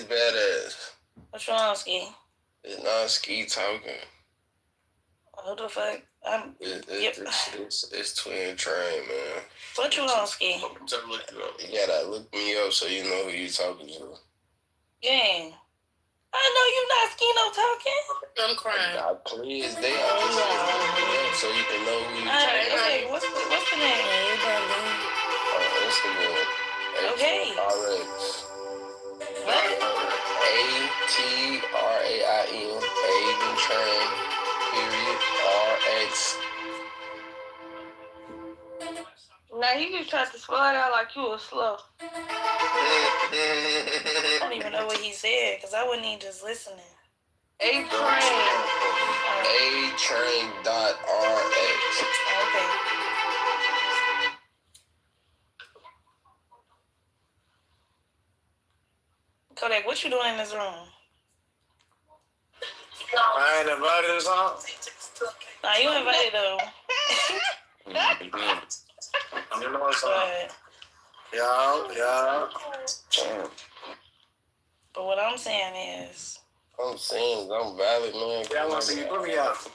Badass. What's wrong, Ski? It's not Ski talking. What the fuck? It's Twin Train, man. What you on, Ski? You gotta look me up so you know who you talking to. Gang. I know you not Skino talking. I'm crying. God, please, they are just so you can know who you talking to. Okay, what's the name? Instagram. Okay. RX. What? ATRAIN. Aiden Train. Period. RX. Now he just tried to spell it out like you was slow. I don't even know what he said because I wasn't even just listening. A-Train. A-Train.RX. Okay. Kodak, what you doing in this room? I ain't invited us on. Nah, you invited though. You know what's up? Yeah. But what I'm saying is, I'm saying I'm valid, man. Yeah, I want to see you put me out.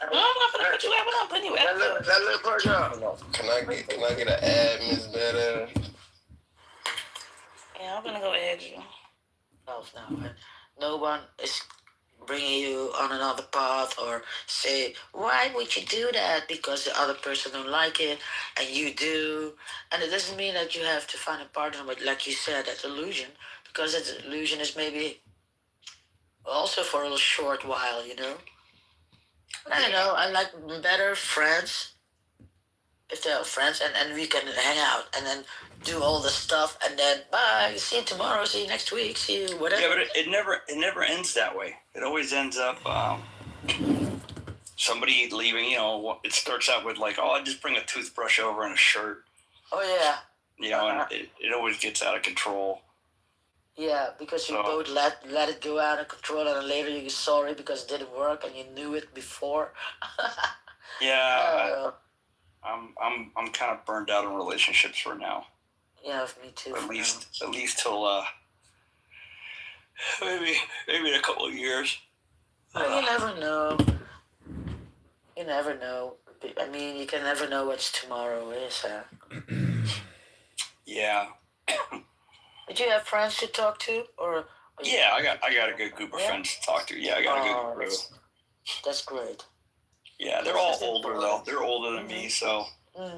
no, I'm not gonna put you out. We're not putting you out. That little perk up. Can I get an ad, Miss Better? Yeah, I'm gonna go add you. No one is bringing you on another path or say, why would you do that? Because the other person don't like it and you do. And it doesn't mean that you have to find a partner with, like you said, that illusion. Because that illusion is maybe also for a short while, you know? I don't know. I like better friends. If they're friends and we can hang out and then do all the stuff and then bye, see you tomorrow, see you next week, see you whatever. Yeah, but it never ends that way. It always ends up somebody leaving. You know, it starts out with like, oh, I just bring a toothbrush over and a shirt. Oh yeah. You know, and it always gets out of control. Yeah, because you both let it go out of control and then later you're sorry because it didn't work and you knew it before. Yeah. I'm kind of burned out in relationships for now. Yeah, me too. At least till maybe in a couple of years. You never know. You never know. I mean, you can never know what tomorrow is. Yeah. Did you have friends to talk to, or? Yeah, I got a good group of friends to talk to. Yeah, I got a good group. That's great. Yeah, they're all older though. They're older than me, so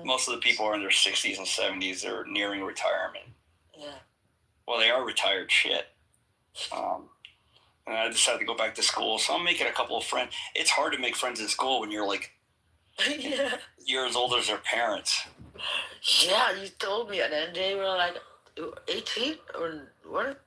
most of the people are in their 60s and 70s. They're nearing retirement. Yeah. Well, they are retired shit. And I decided to go back to school, so I'm making a couple of friends. It's hard to make friends in school when you're like yeah. You're as old as their parents. Yeah, you told me, and then they were like, 18 or what?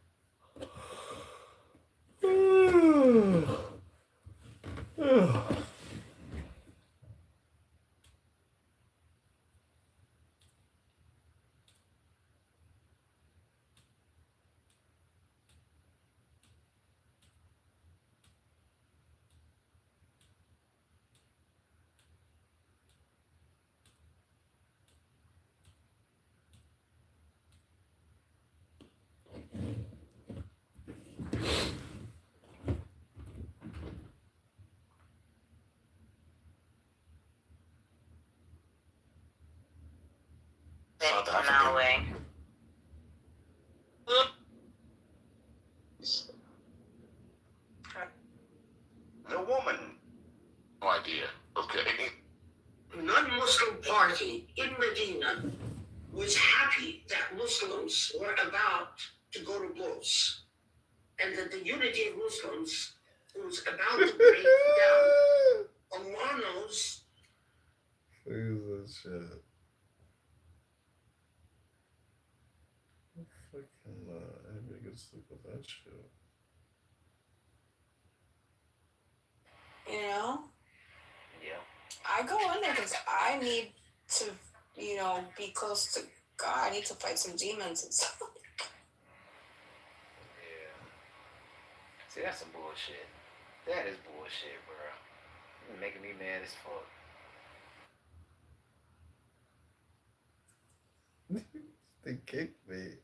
South On our way. The woman. No idea. Okay. Non-Muslim party in Medina was happy that Muslims were about to go to blows, and that the unity of Muslims was about to break down. Allah knows. Look at this shit. Fucking anybody gets to look at that shit. You know? Yeah. I go in there because I need to, you know, be close to God. I need to fight some demons and stuff. Yeah. See, that's some bullshit. That is bullshit, bro. You're making me mad as fuck. They kicked me.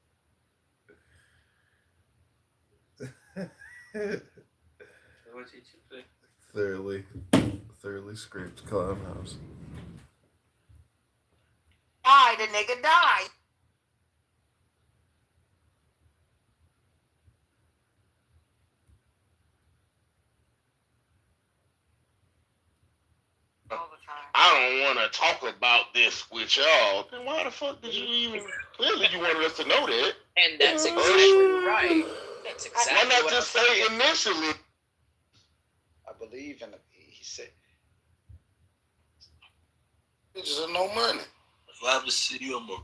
What's he say? Thoroughly scraped clown house. Die, the nigga die. I don't want to talk about this with y'all. Then why the fuck did you even? Clearly, you wanted us to know that. And that's exactly right. That's exactly Why not what just I'm say initially? I believe in it. He said, Bitches are no money. If I ever see you, I'm gonna